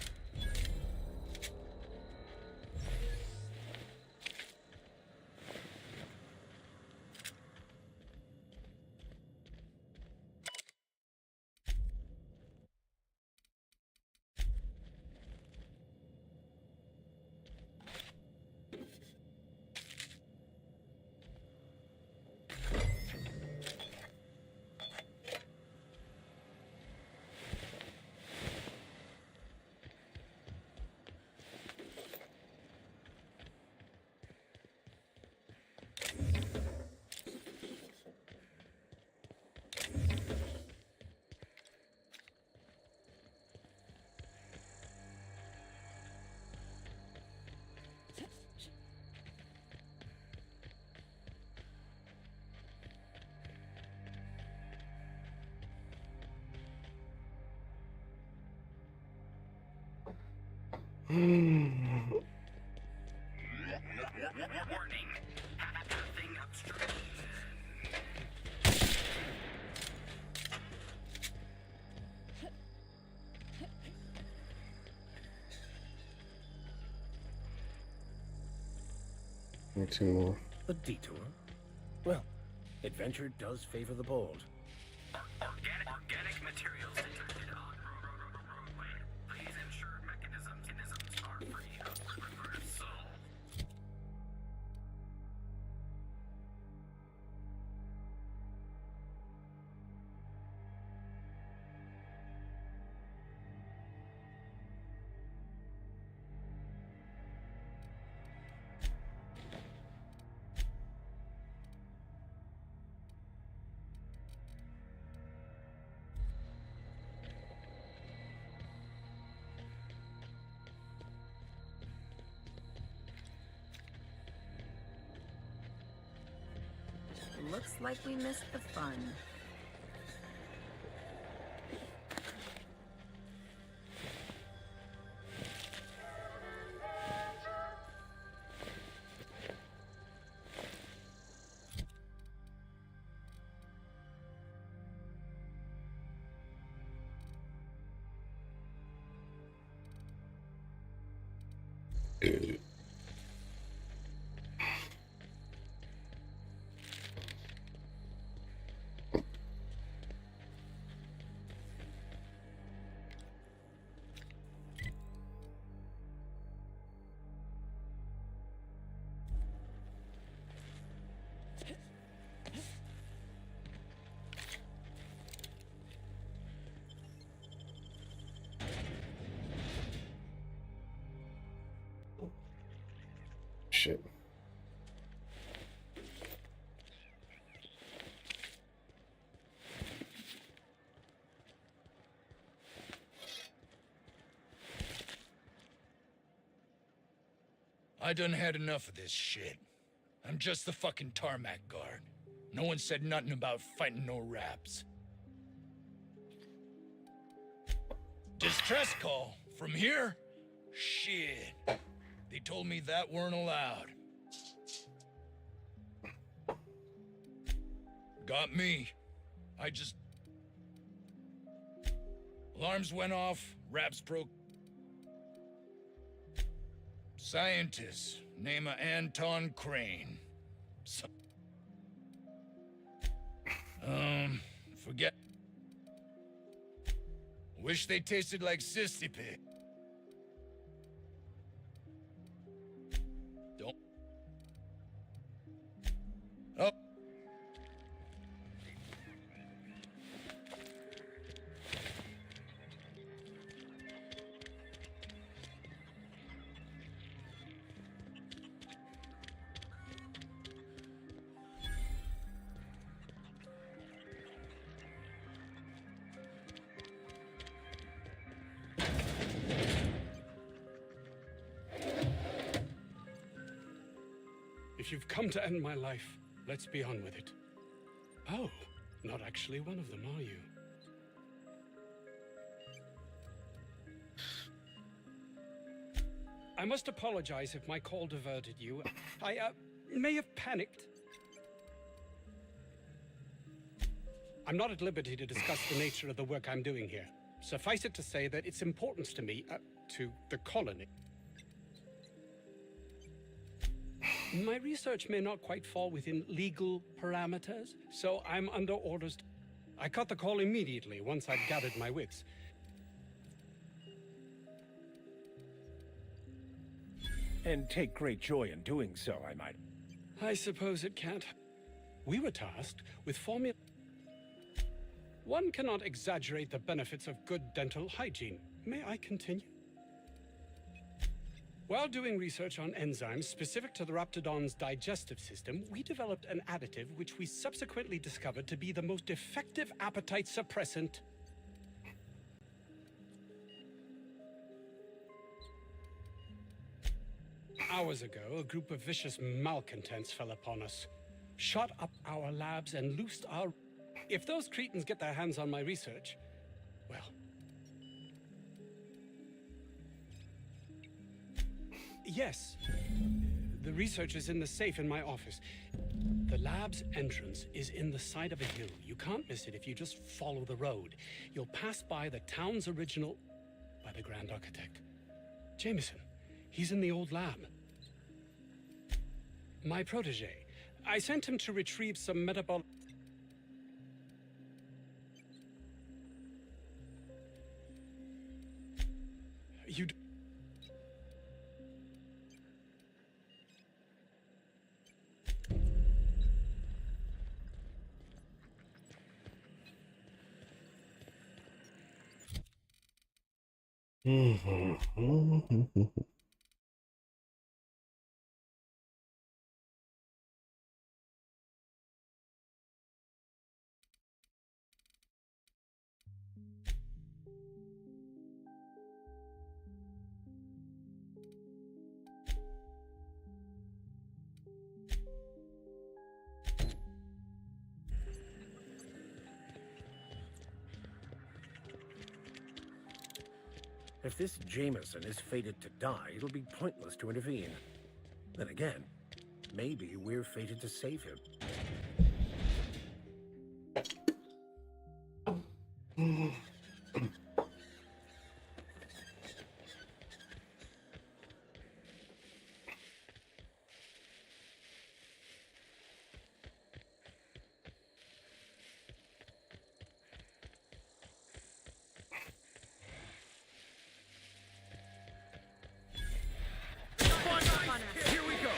Warning. Having obstruction. Need 2 more. A detour? Well, adventure does favor the bold. Organic materials detected on roadway. Please ensure mechanisms are free of reversal. Looks like we missed the fun. Shit. I done had enough of this shit. I'm just the fucking tarmac guard. No one said nothing about fighting no raps. Distress call? From here? Shit. They told me that weren't allowed. Got me. I just... Alarms went off, raps broke. Scientist, name of Anton Crane. Forget. Wish they tasted like sissy pig. Don't. Oh. If you've come to end my life, let's be on with it. Oh, not actually one of them, are you? I must apologize if my call diverted you. I, may have panicked. I'm not at liberty to discuss the nature of the work I'm doing here. Suffice it to say that its importance to me, to the colony. My research may not quite fall within legal parameters, so I'm under orders. I cut the call immediately once I'd gathered my wits. And take great joy in doing so, I might. I suppose it can't. We were tasked with formula. One cannot exaggerate the benefits of good dental hygiene. May I continue? While doing research on enzymes specific to the Raptidon's digestive system, we developed an additive which we subsequently discovered to be the most effective appetite suppressant. Hours ago, a group of vicious malcontents fell upon us, shot up our labs and loosed our... If those cretins get their hands on my research, well... Yes. The research is in the safe in my office. The lab's entrance is in the side of a hill. You can't miss it if you just follow the road. You'll pass by the town's original... by the Grand Architect. Jameson. He's in the old lab. My protege. I sent him to retrieve some metabolic... You... If this Jameson is fated to die, it'll be pointless to intervene. Then again, maybe we're fated to save him. Here we go!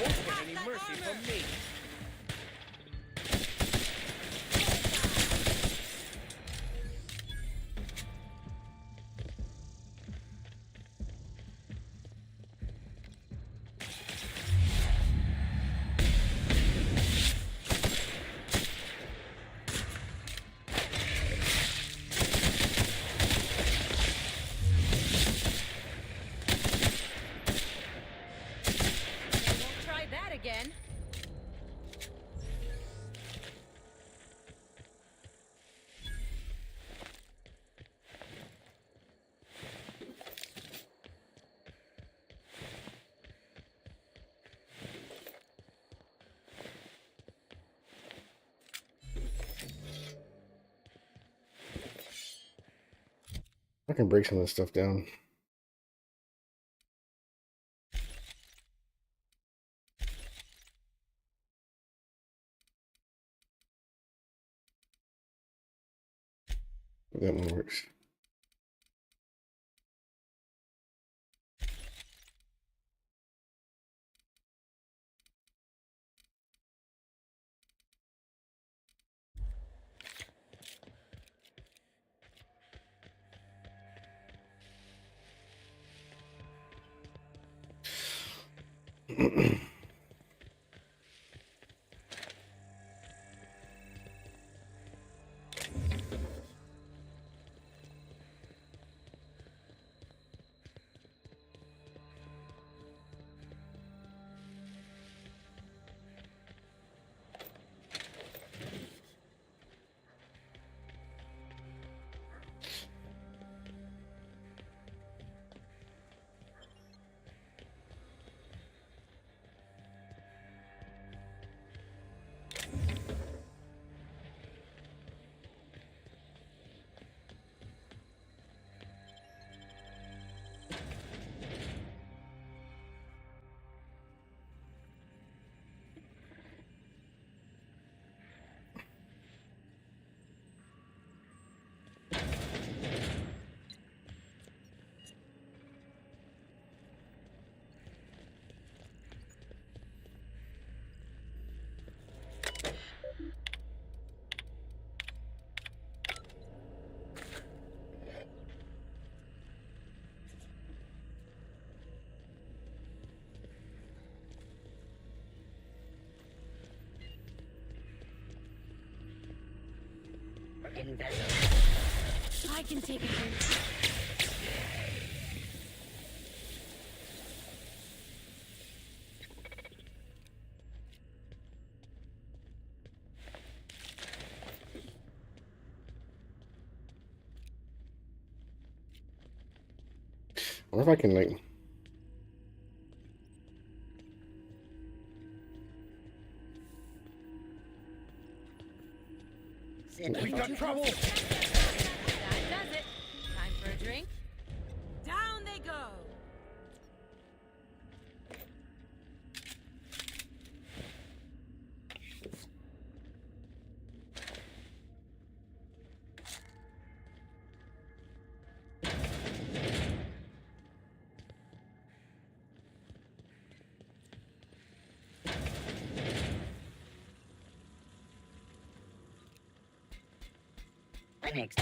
Won't get any mercy from me. Try that again. I can break some of this stuff down. That one works. Captain Vessel. I can take a hint. I wonder if I can, like... We got trouble! That does it. Time for a drink? Down they go! Next.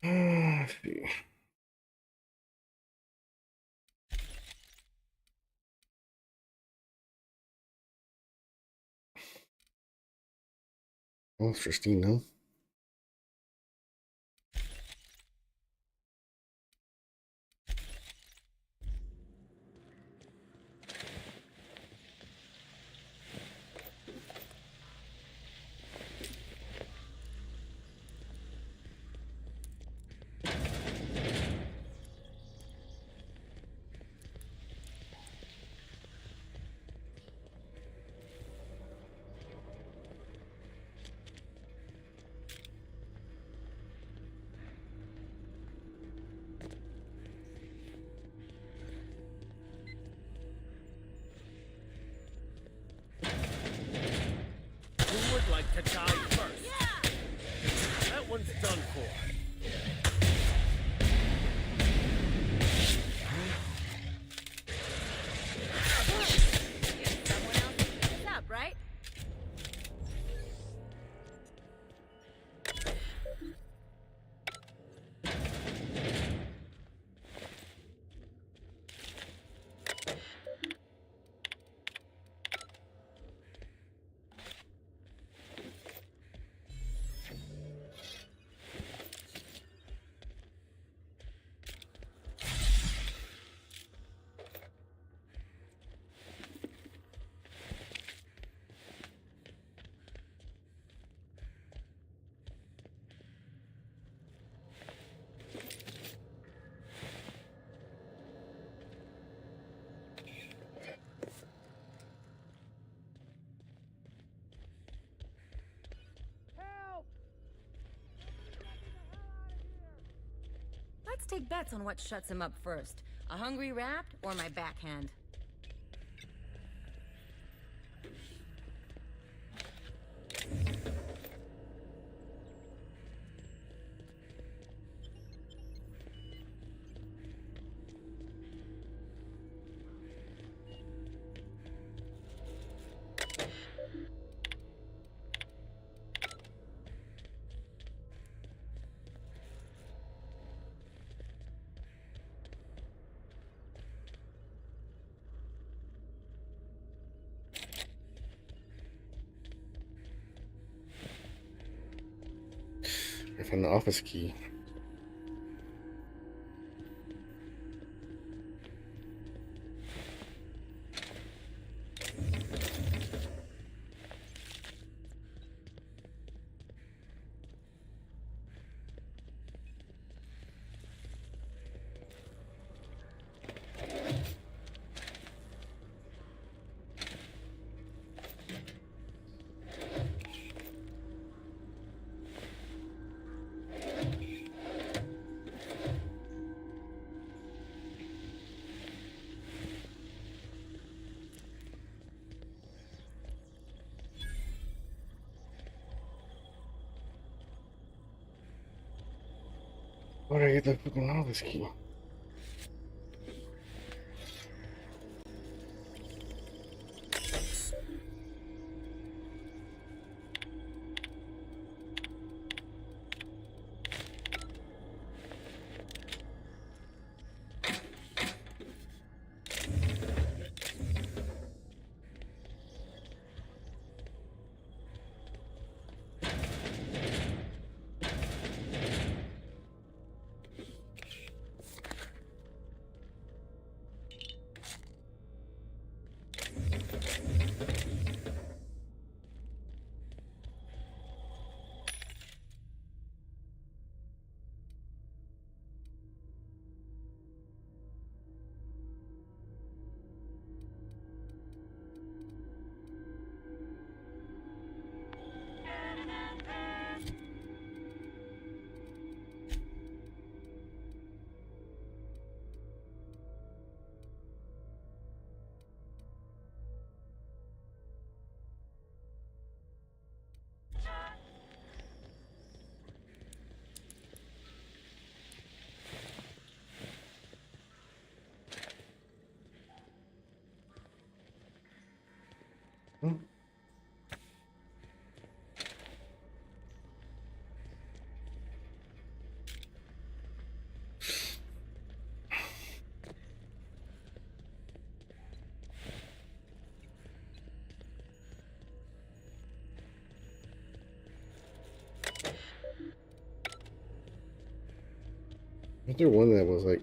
Let's see. Oh, it's Christine, no? Who would like to die first? Yeah. That one's done for. Someone else pick this up, right? Let's take bets on what shuts him up first. A hungry rat or my backhand? I found the office key. Where did I get that fucking office key? Was there one that was like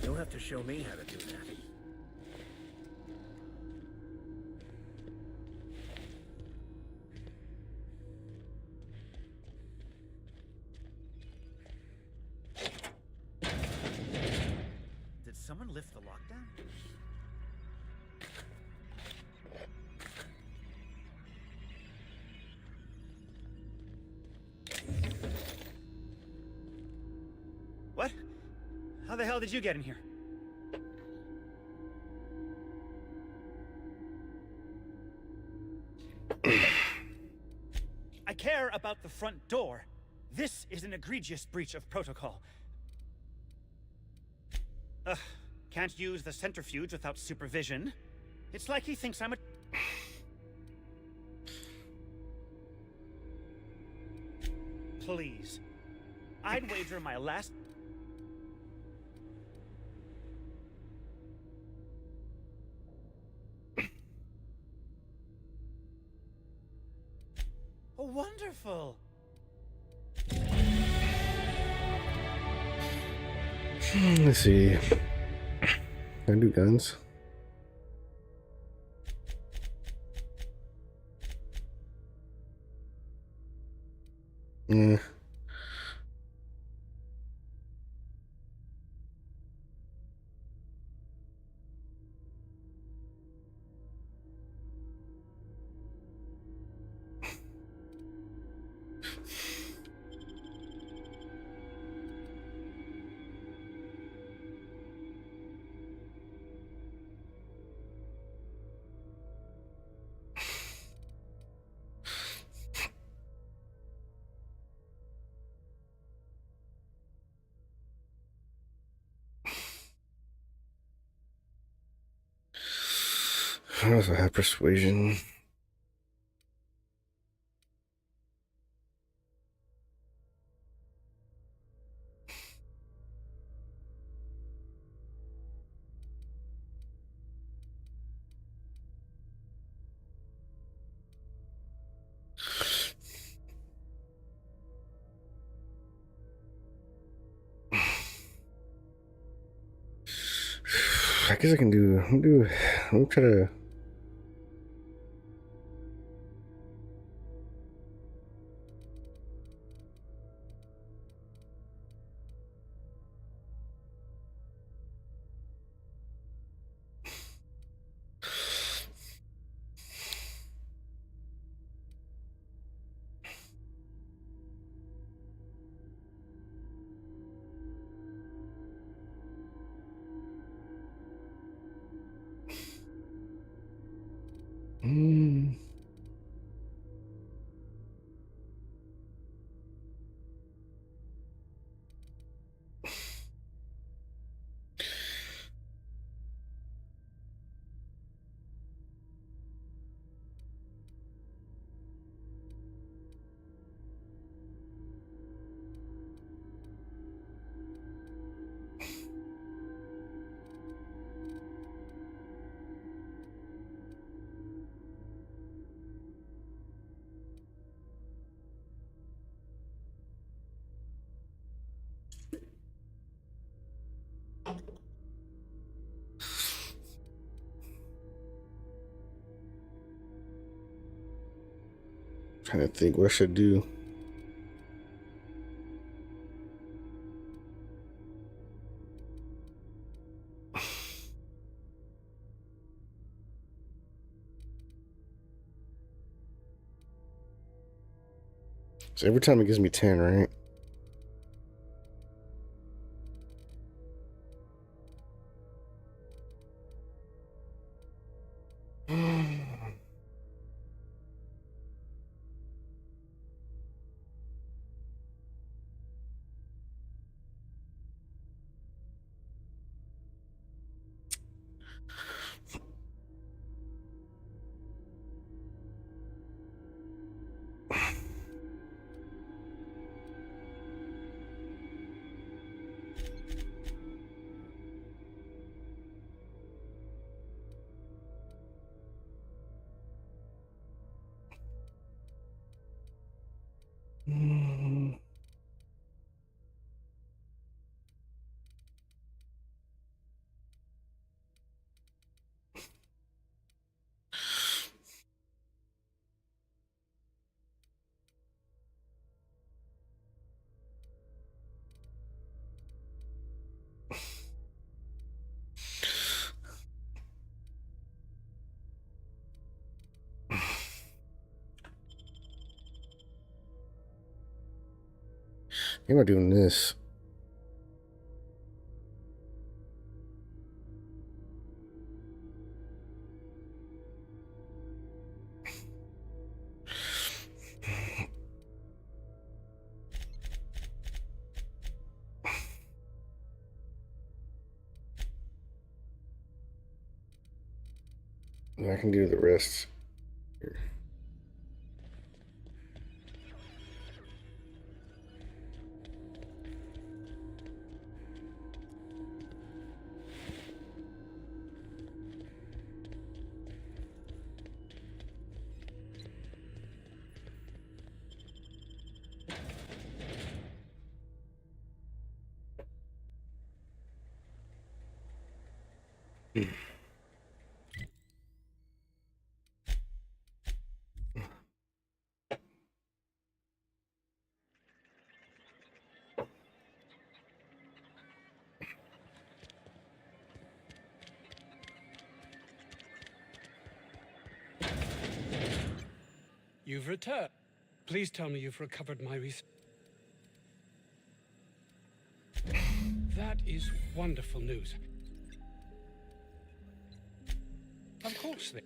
You'll have to show me how to do that. Did someone lift the lockdown? What? How the hell did you get in here? I care about the front door. This is an egregious breach of protocol. Ugh, can't use the centrifuge without supervision. It's like he thinks I'm a... Please. I'd wager my last... Oh, wonderful! let's see. Can I do guns? Yeah. I also have persuasion. I guess I can do. I'm try to. Mm. Trying to think what I should do. So every time it gives me 10, right? Mm. Am I doing this? I can do the rest. Here. You've returned. Please tell me you've recovered my research. That is wonderful news. Of course they...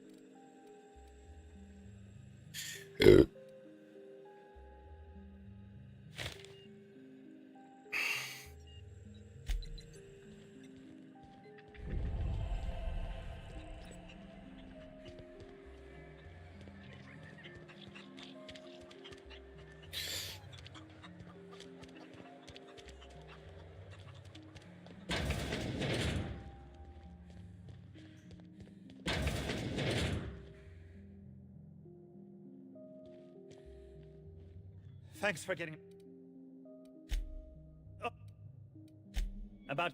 Thanks for getting... Oh. About...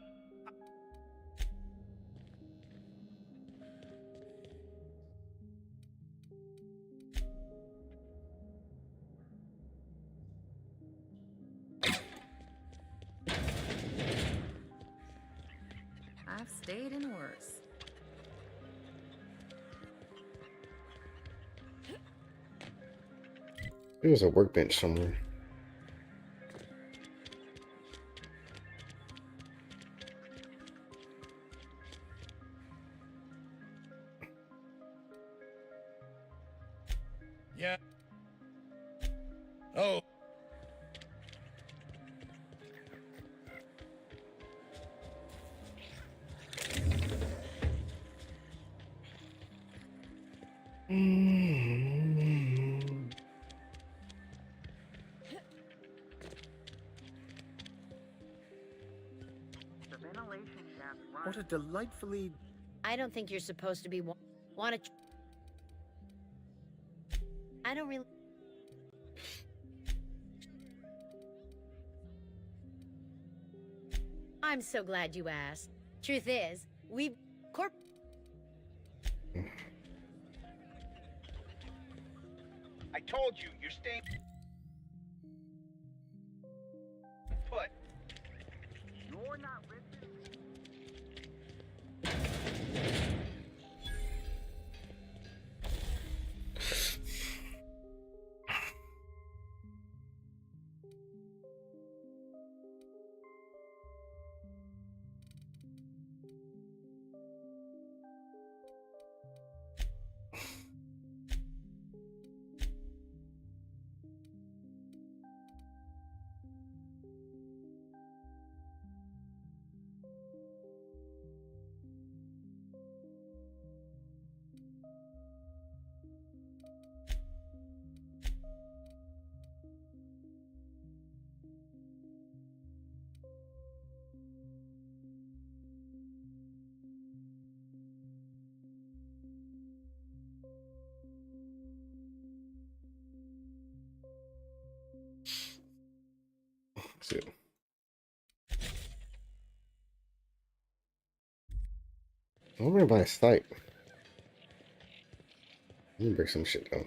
I've stayed in worse. There was a workbench somewhere. Yeah. Oh. The ventilation shaft runs. What a delightfully... I don't think you're supposed to be want to. I don't really. I'm so glad you asked. Truth is, we I told you, you're staying put. You're not risking. See. I'm gonna buy a snipe. Let me break some shit down.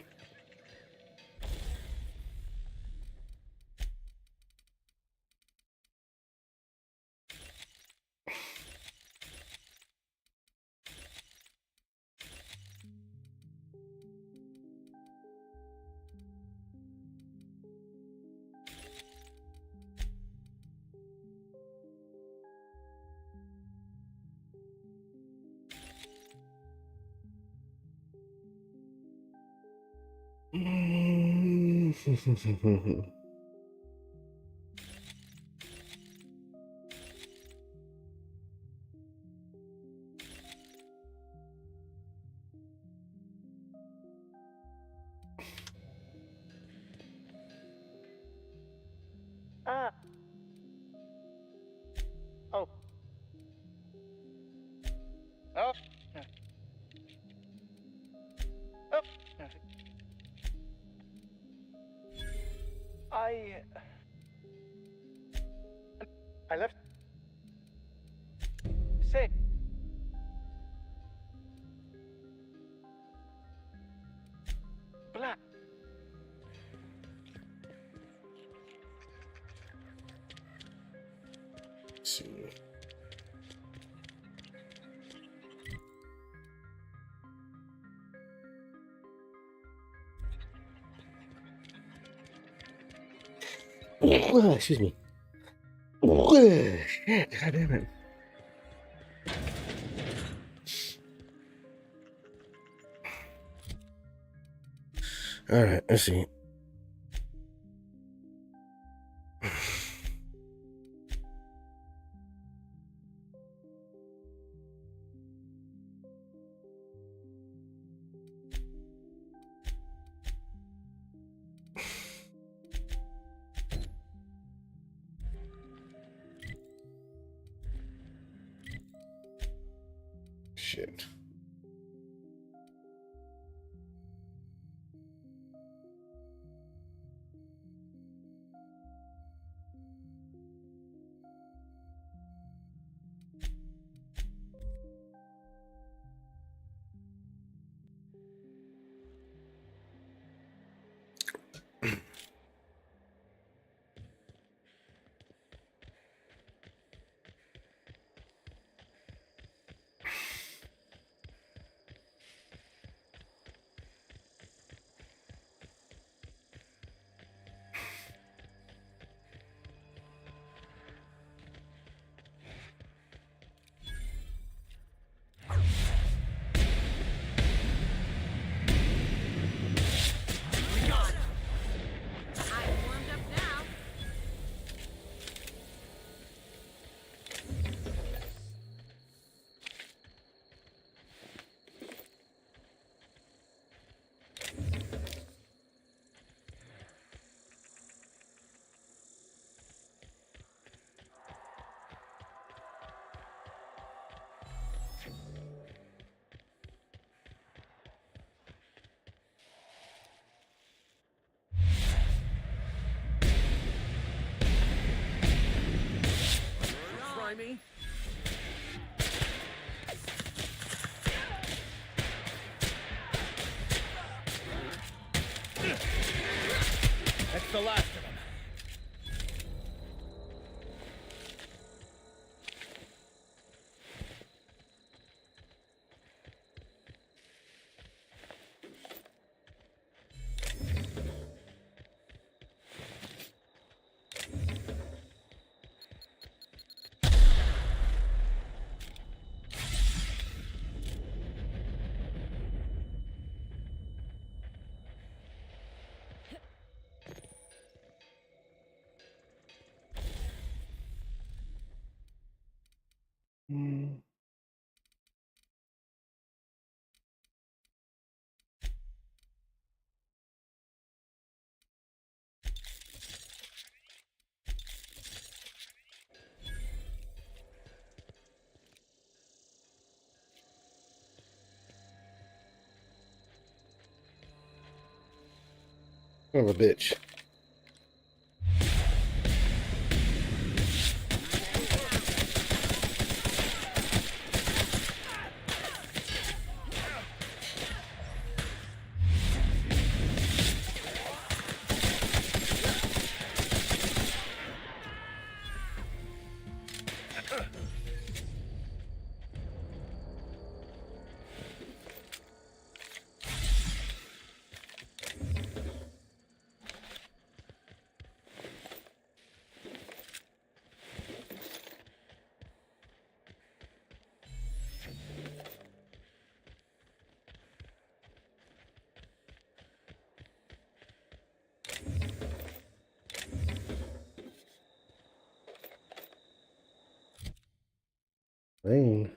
Oh. Oh. No. Oh. No. I left. Say. Black. See. Excuse me. Shit, God damn it. All right, let's see. Shit. try me? That's the last of them. Son of a bitch. Dang.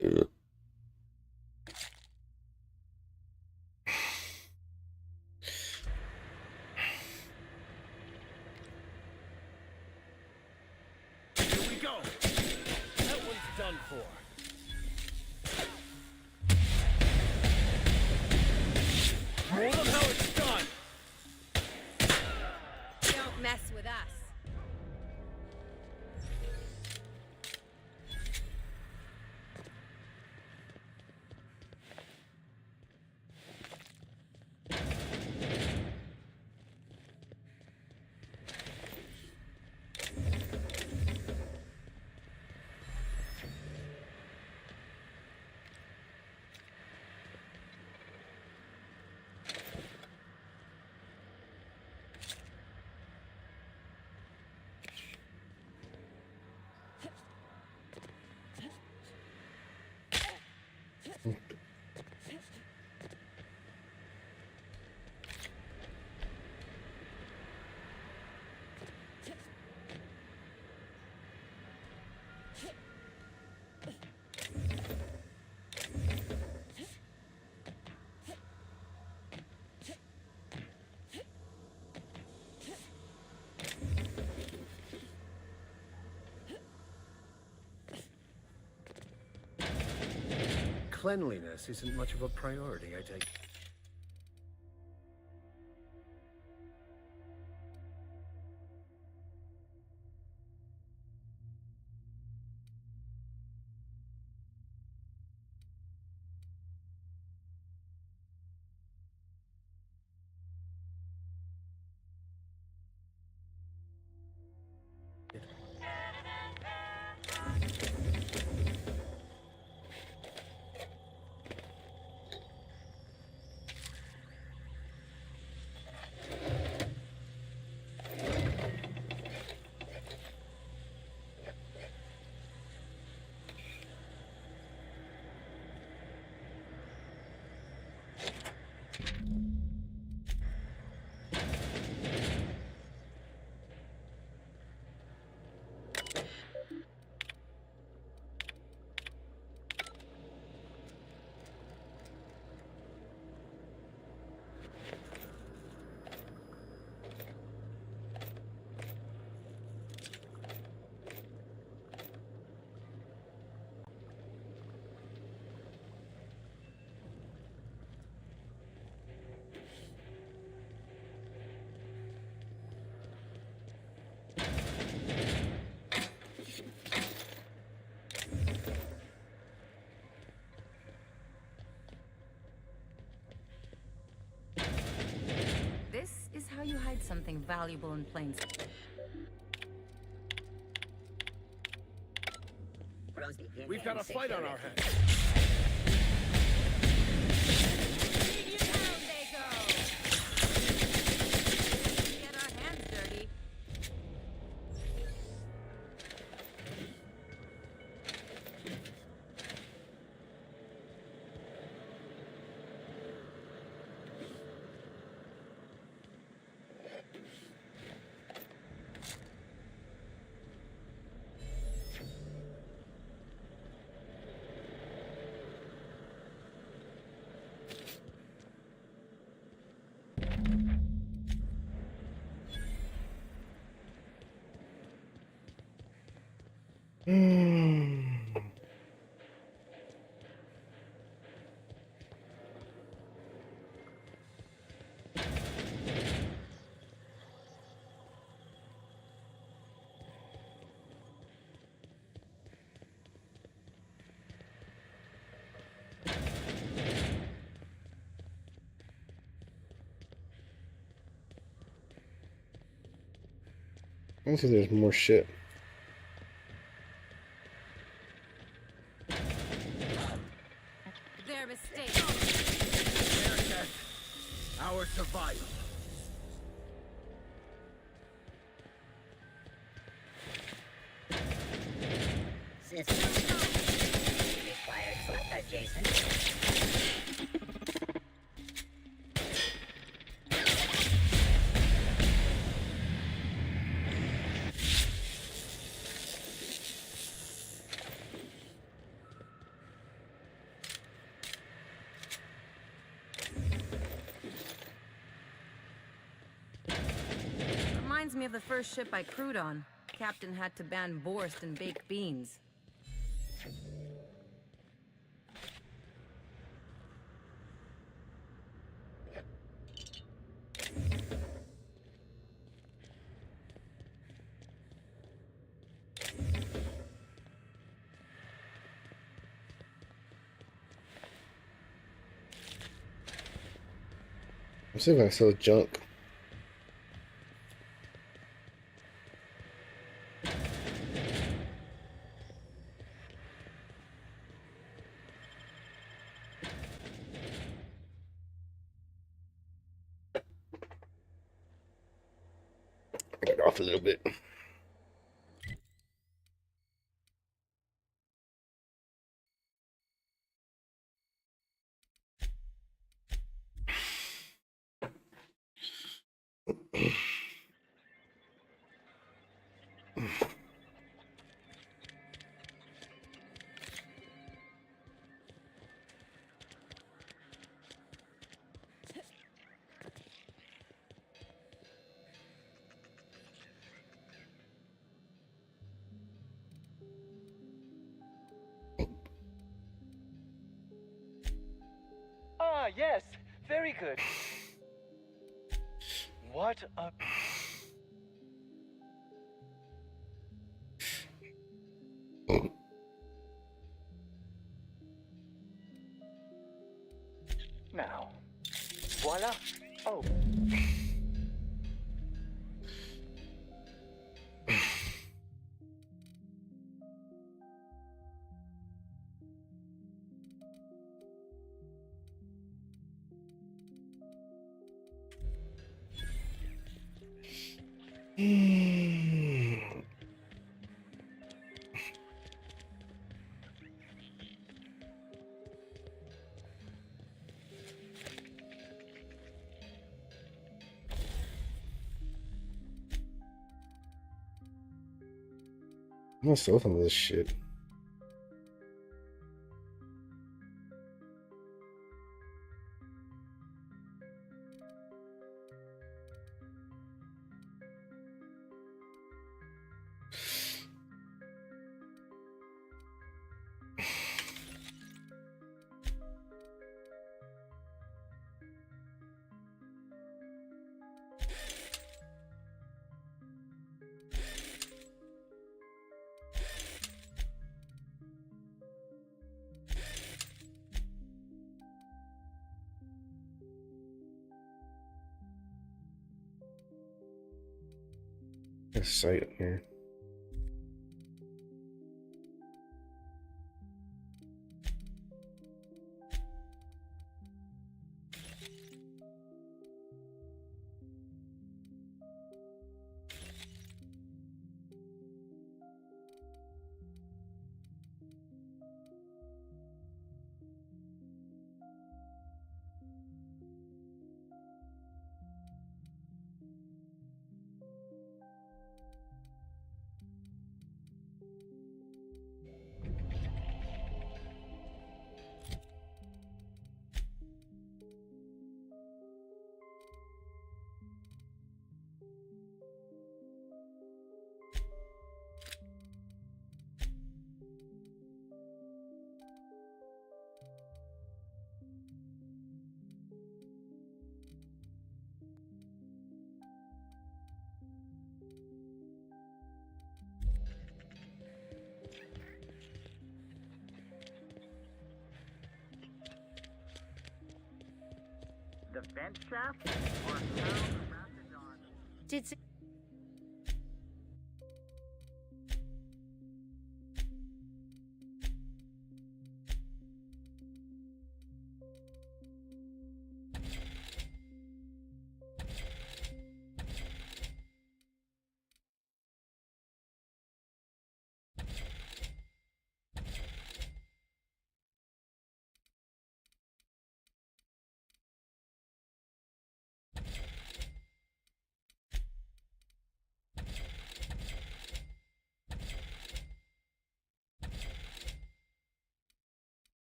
Here we go. That one's done for. More of how it's done. Don't mess with us. Cleanliness isn't much of a priority, I take. how you hide something valuable in plain sight. We've got a fight on our hands. Down they go! Get our hands dirty. I see there's more shit. Their mistake. America, our survival. System required select adjacent. Reminds me of the first ship I crewed on. Captain had to ban borscht and baked beans. Let's see if I can sell junk. Get off a little bit. Ah, yes. Very good. What a... Now. Voila. Oh. I'm gonna sell some of this shit. This sight here. The vent shaft or sound mounted on? Did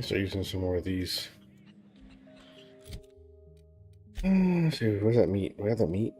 Start using some more of these. Let's see, where's that meat? We have that meat.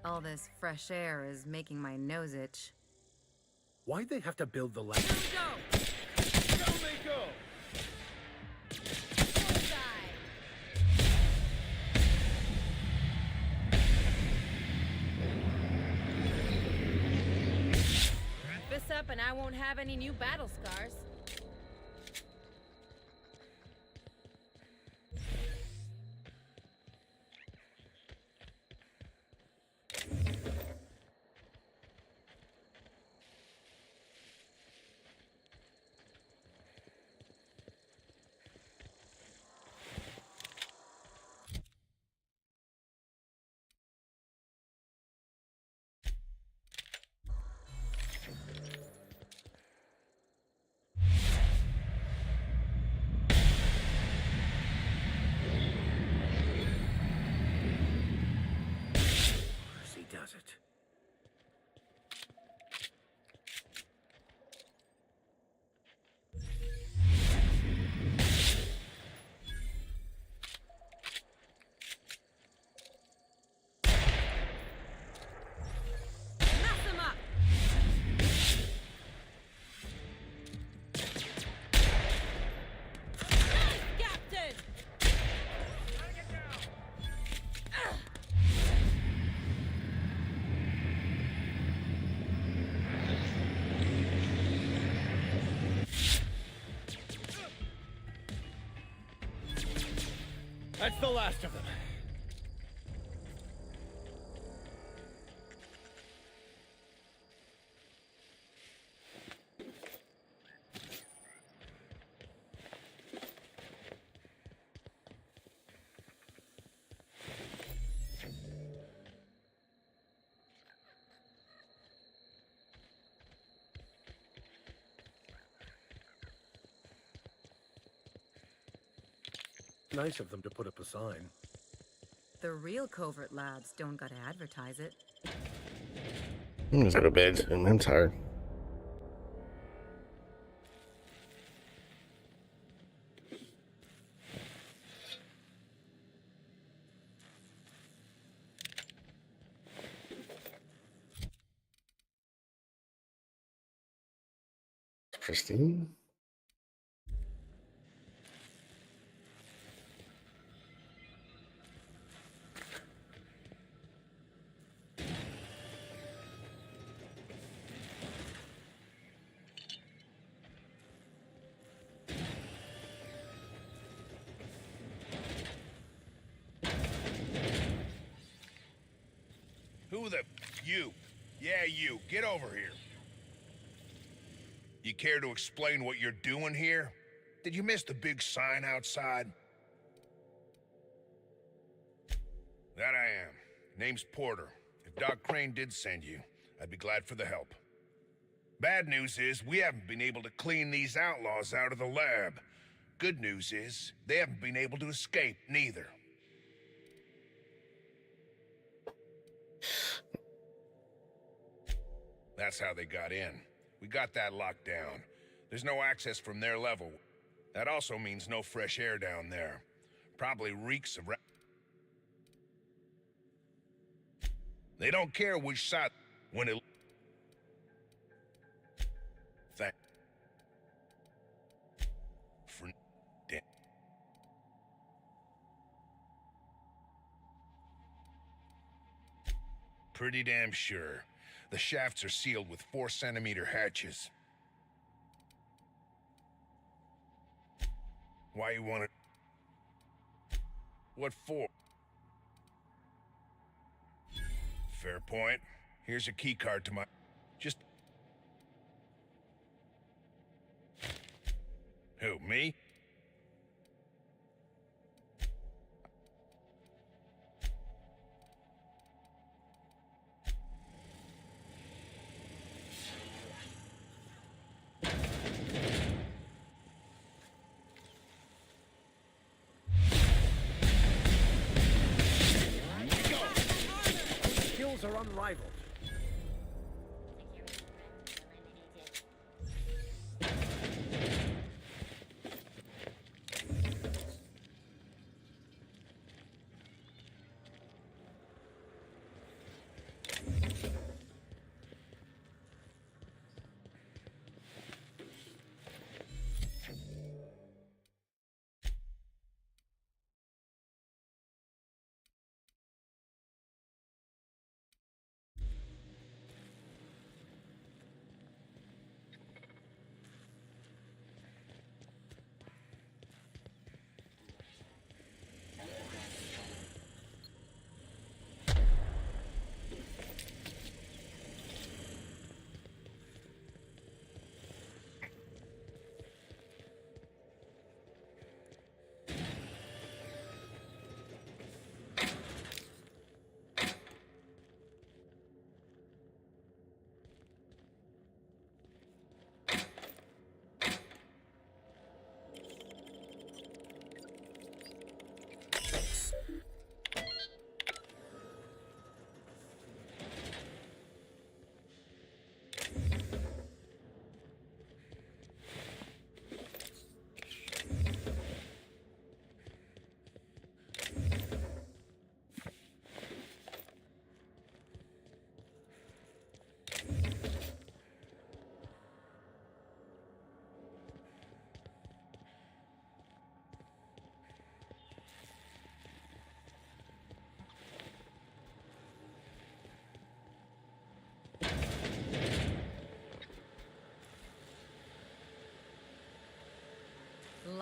All this fresh air is making my nose itch. Why'd they have to build the lab? Go! Go, me go! I won't have any new battle scars. He does it. Mess him up! Nice, Captain! That's the last of them. Nice of them to put up a sign. The real covert labs don't gotta advertise it. I'm gonna go to bed and I'm tired. Christine? Who the... You. Yeah, you. Get over here. You care to explain what you're doing here? Did you miss the big sign outside? That I am. Name's Porter. If Doc Crane did send you, I'd be glad for the help. Bad news is, we haven't been able to clean these outlaws out of the lab. Good news is, they haven't been able to escape, neither. That's how they got in. We got that locked down. There's no access from their level. That also means no fresh air down there. Probably reeks of... They don't care which side... When it... Thank... For... Damn. Pretty damn sure. The shafts are sealed with 4-centimeter hatches. Why you want it? What for? Fair point. Here's a key card to my... Just... Who, me? Skills are unrivaled.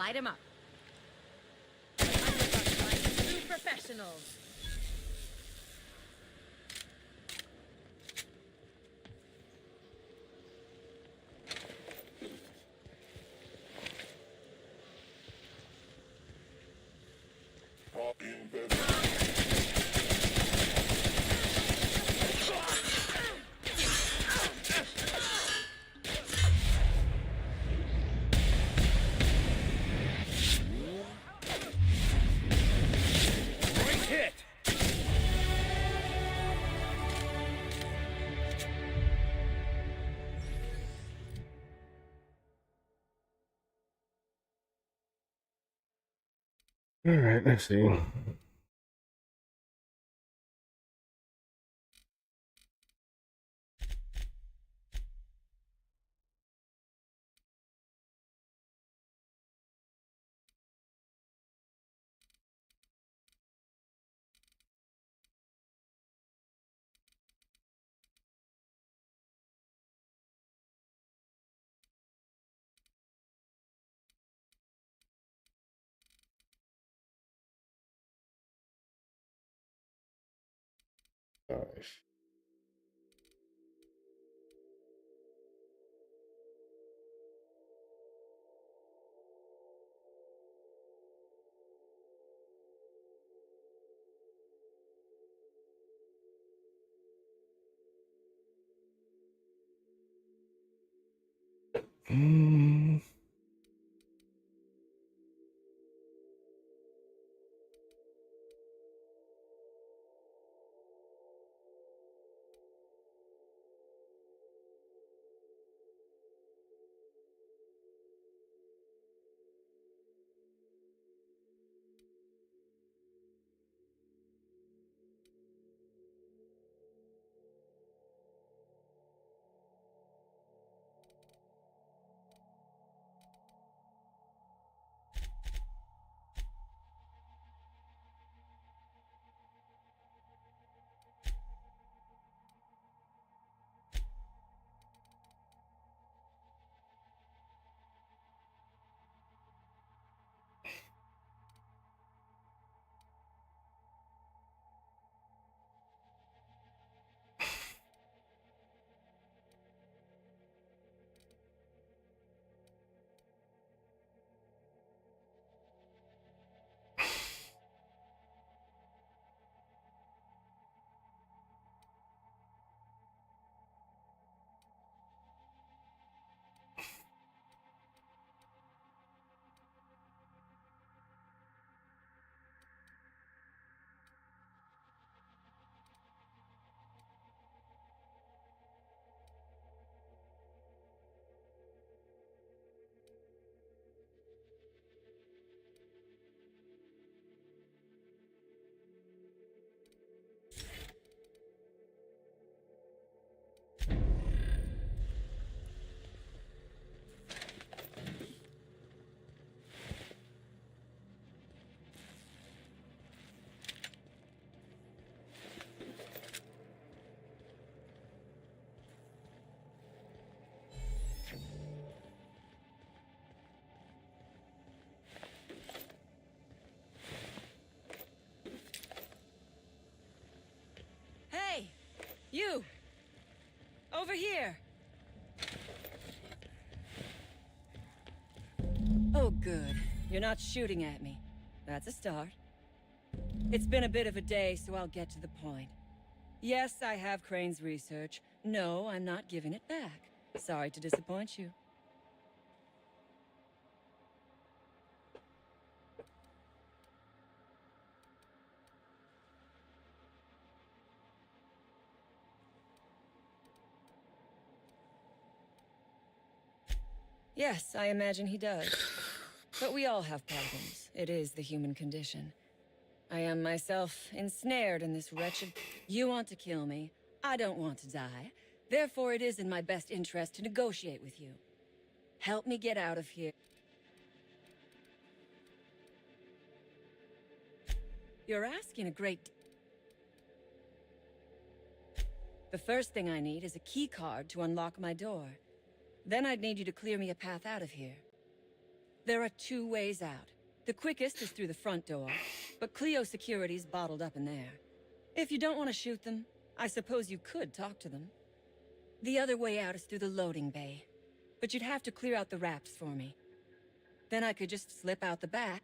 Light him up. True professionals. Great hit! All right, let's see. Nice. Mm. Hey! You! Over here! Oh, good. You're not shooting at me. That's a start. It's been a bit of a day, so I'll get to the point. Yes, I have Crane's research. No, I'm not giving it back. Sorry to disappoint you. Yes, I imagine he does. But we all have problems. It is the human condition. I am myself ensnared in this wretched... You want to kill me. I don't want to die. Therefore, it is in my best interest to negotiate with you. Help me get out of here. You're asking a great... The first thing I need is a key card to unlock my door. Then I'd need you to clear me a path out of here. There are two ways out. The quickest is through the front door, but Cleo Security's bottled up in there. If you don't want to shoot them, I suppose you could talk to them. The other way out is through the loading bay, but you'd have to clear out the wraps for me. Then I could just slip out the back.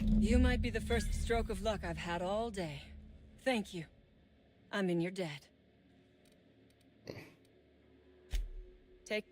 You might be the first stroke of luck I've had all day. Thank you. I'm in your debt. Take...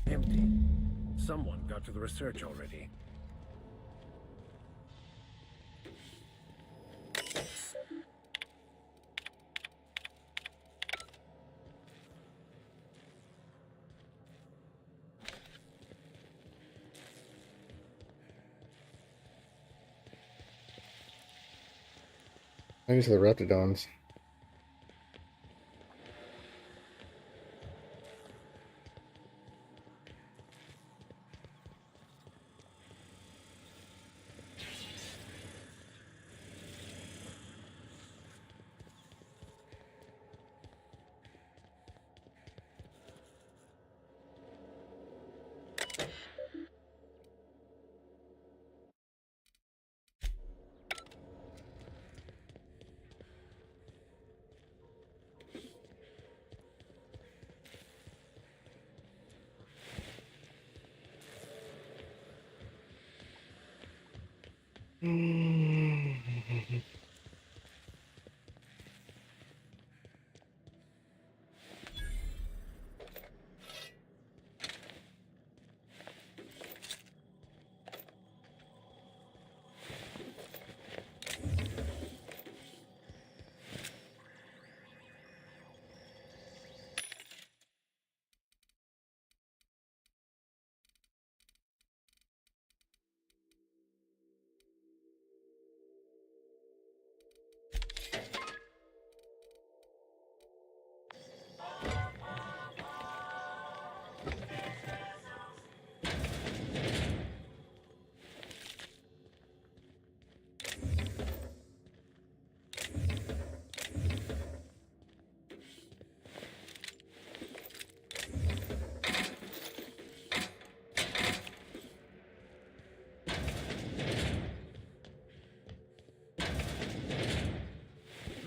Empty. Someone got to the research already. Thanks to the Raptidons.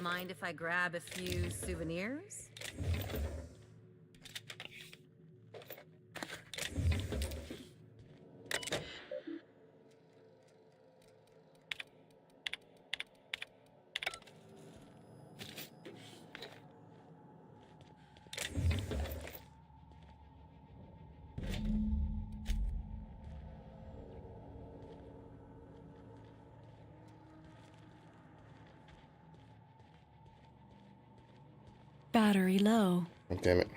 Mind if I grab a few souvenirs? Battery low. Oh, damn it.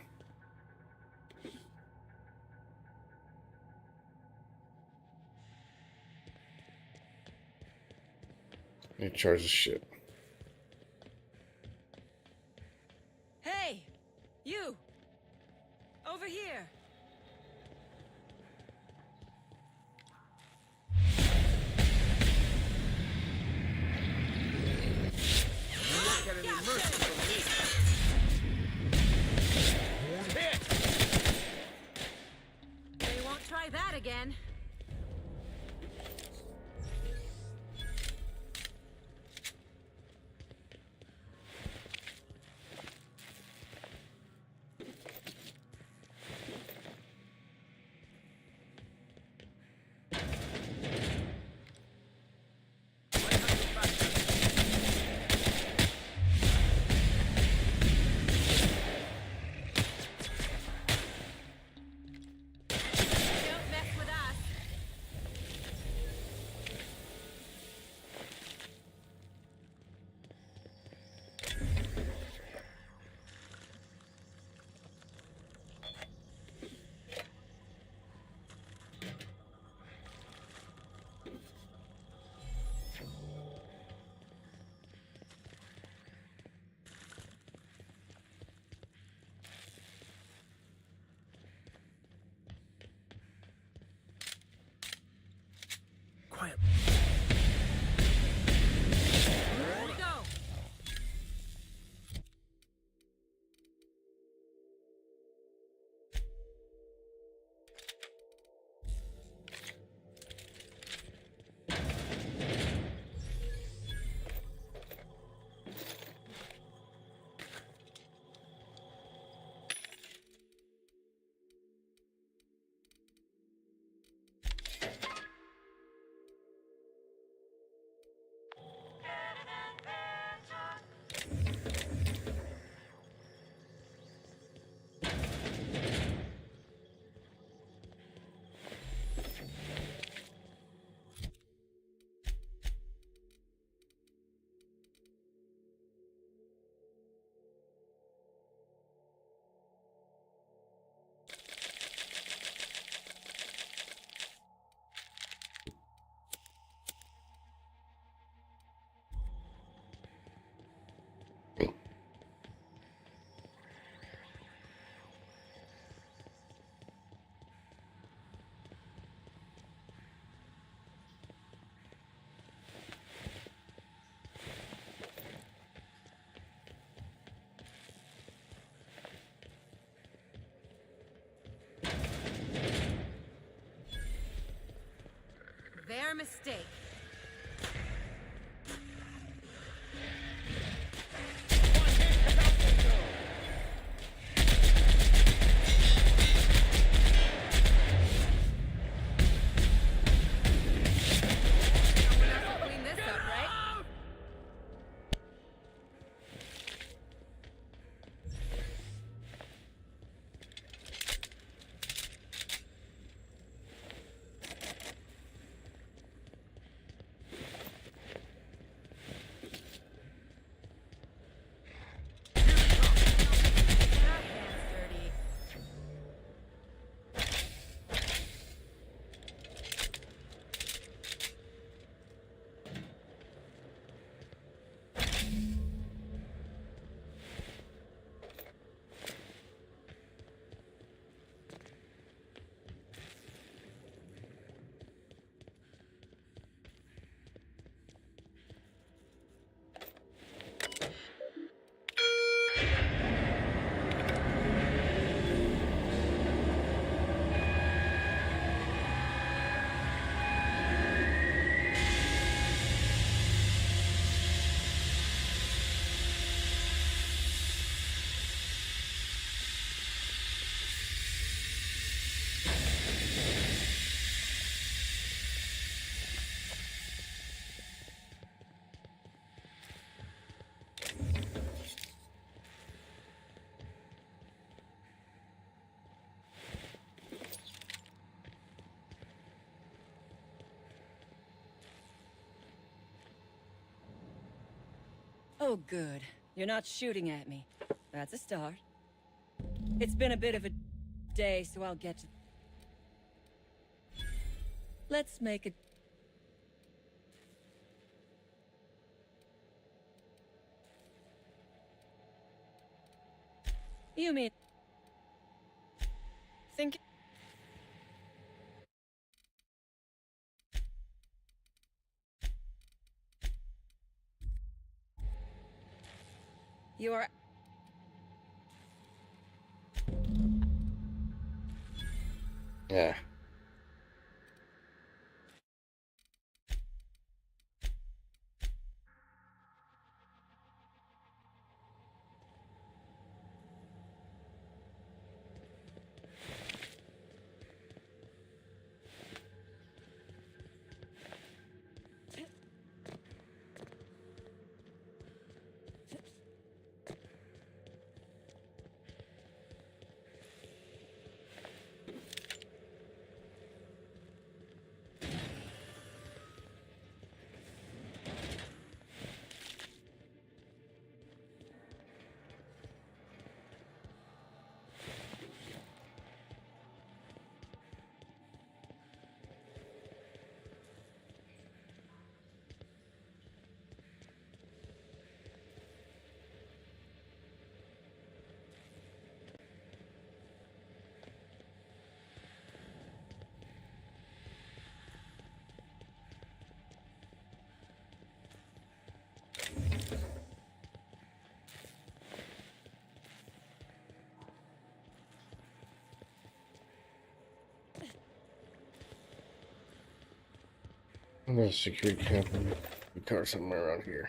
It charges shit. Hey! You! Over here! They won't try that again. mistake. Clean this up, right? Oh, good. You're not shooting at me. That's a start. It's been a bit of a day, so I'll get to... Let's make it... You mean... Think... You are... Yeah. There's a security camp in the car somewhere around here.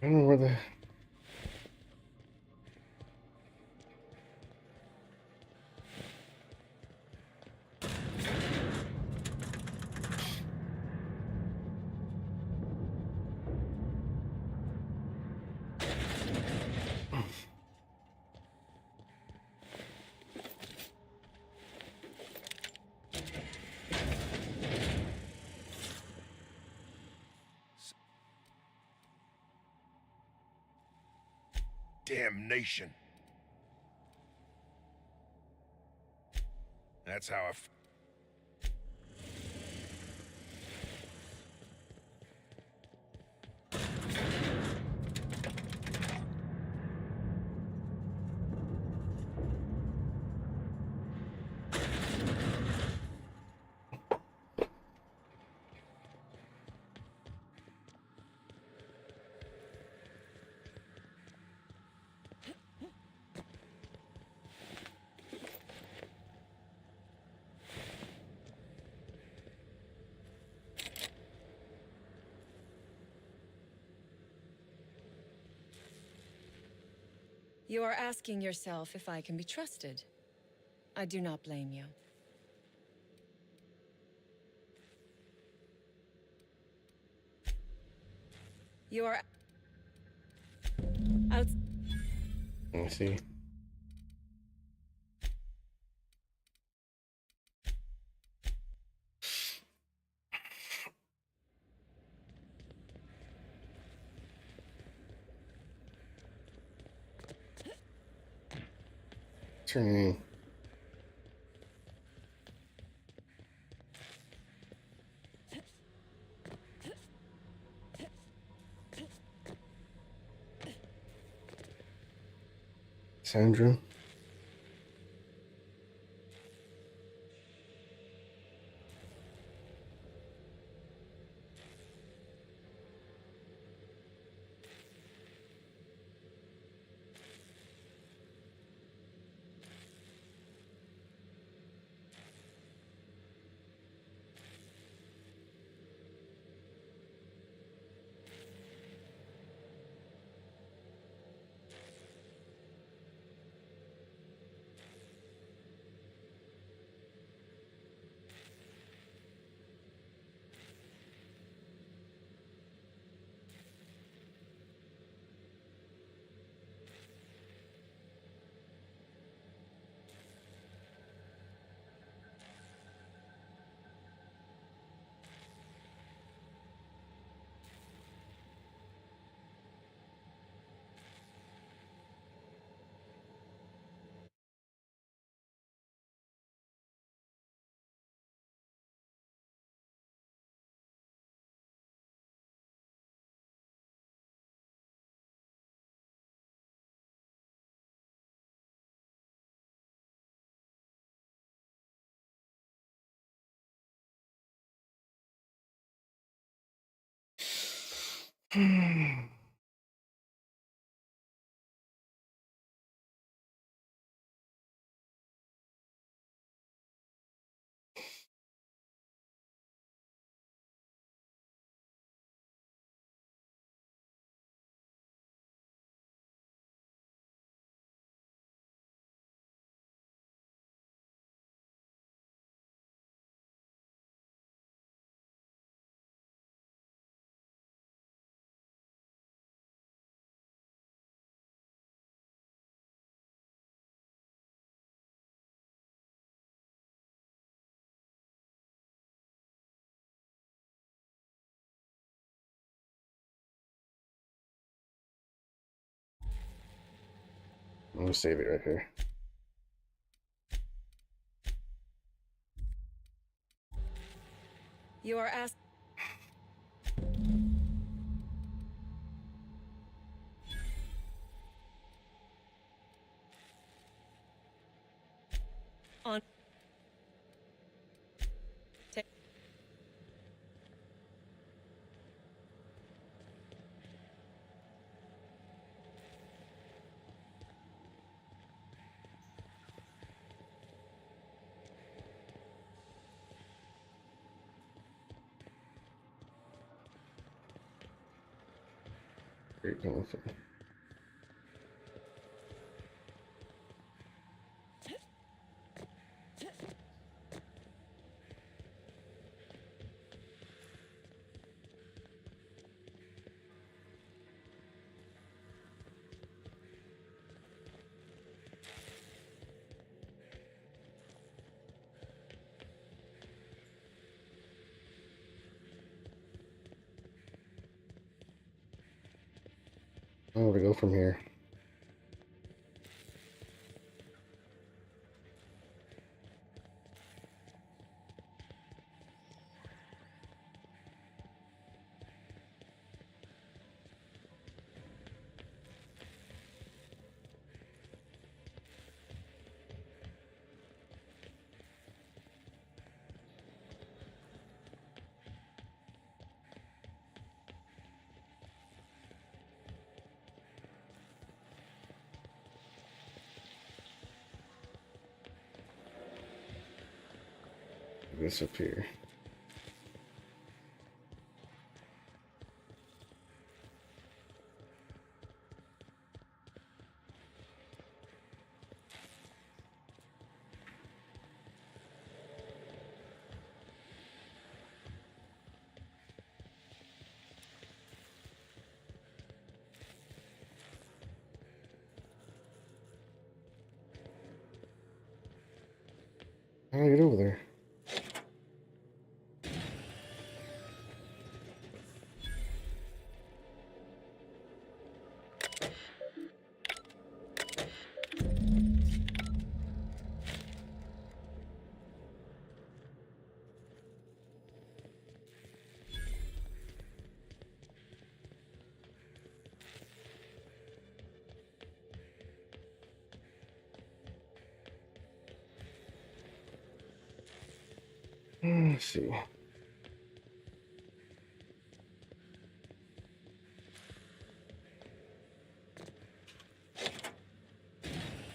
I don't know where the. Damnation. That's how I. You are asking yourself if I can be trusted. I do not blame you. You are out. Let me see. Training. Sandra. I'm gonna save it right here. You are asked. On. Where are you coming from? I want to go from here. This up here. How do I get over there? Let's see.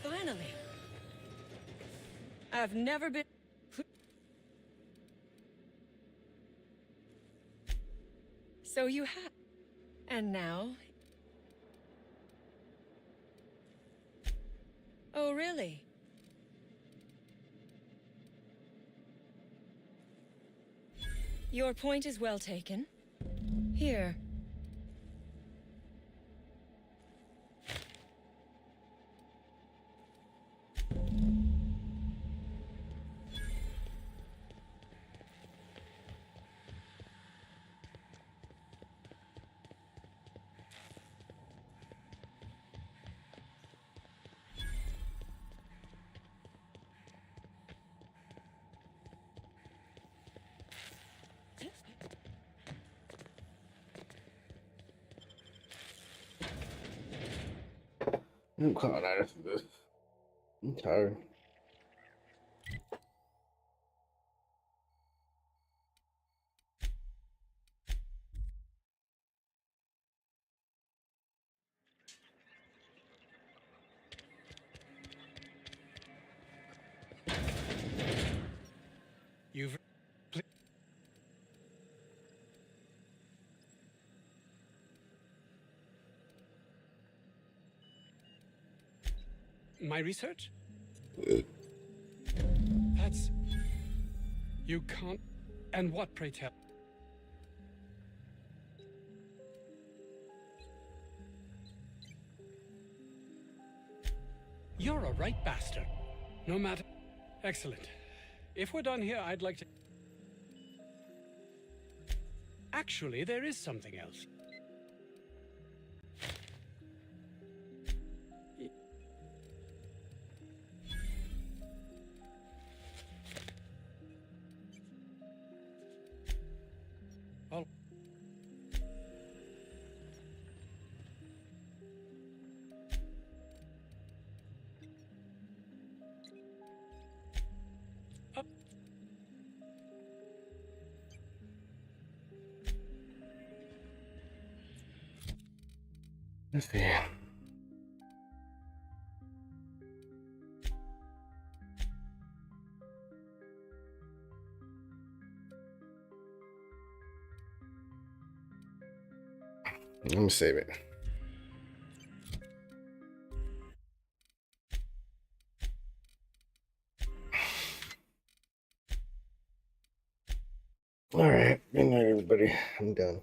Finally. I've never been... So you have... And now... Oh, really? Your point is well taken. Here. I'm caught out of this. I'm tired. You've... My research? That's... You can't... And what, pray tell? You're a right bastard. No matter... Excellent. If we're done here, I'd like to... Actually, there is something else. Let's see. Let me save it. Alright, good night, everybody. I'm done.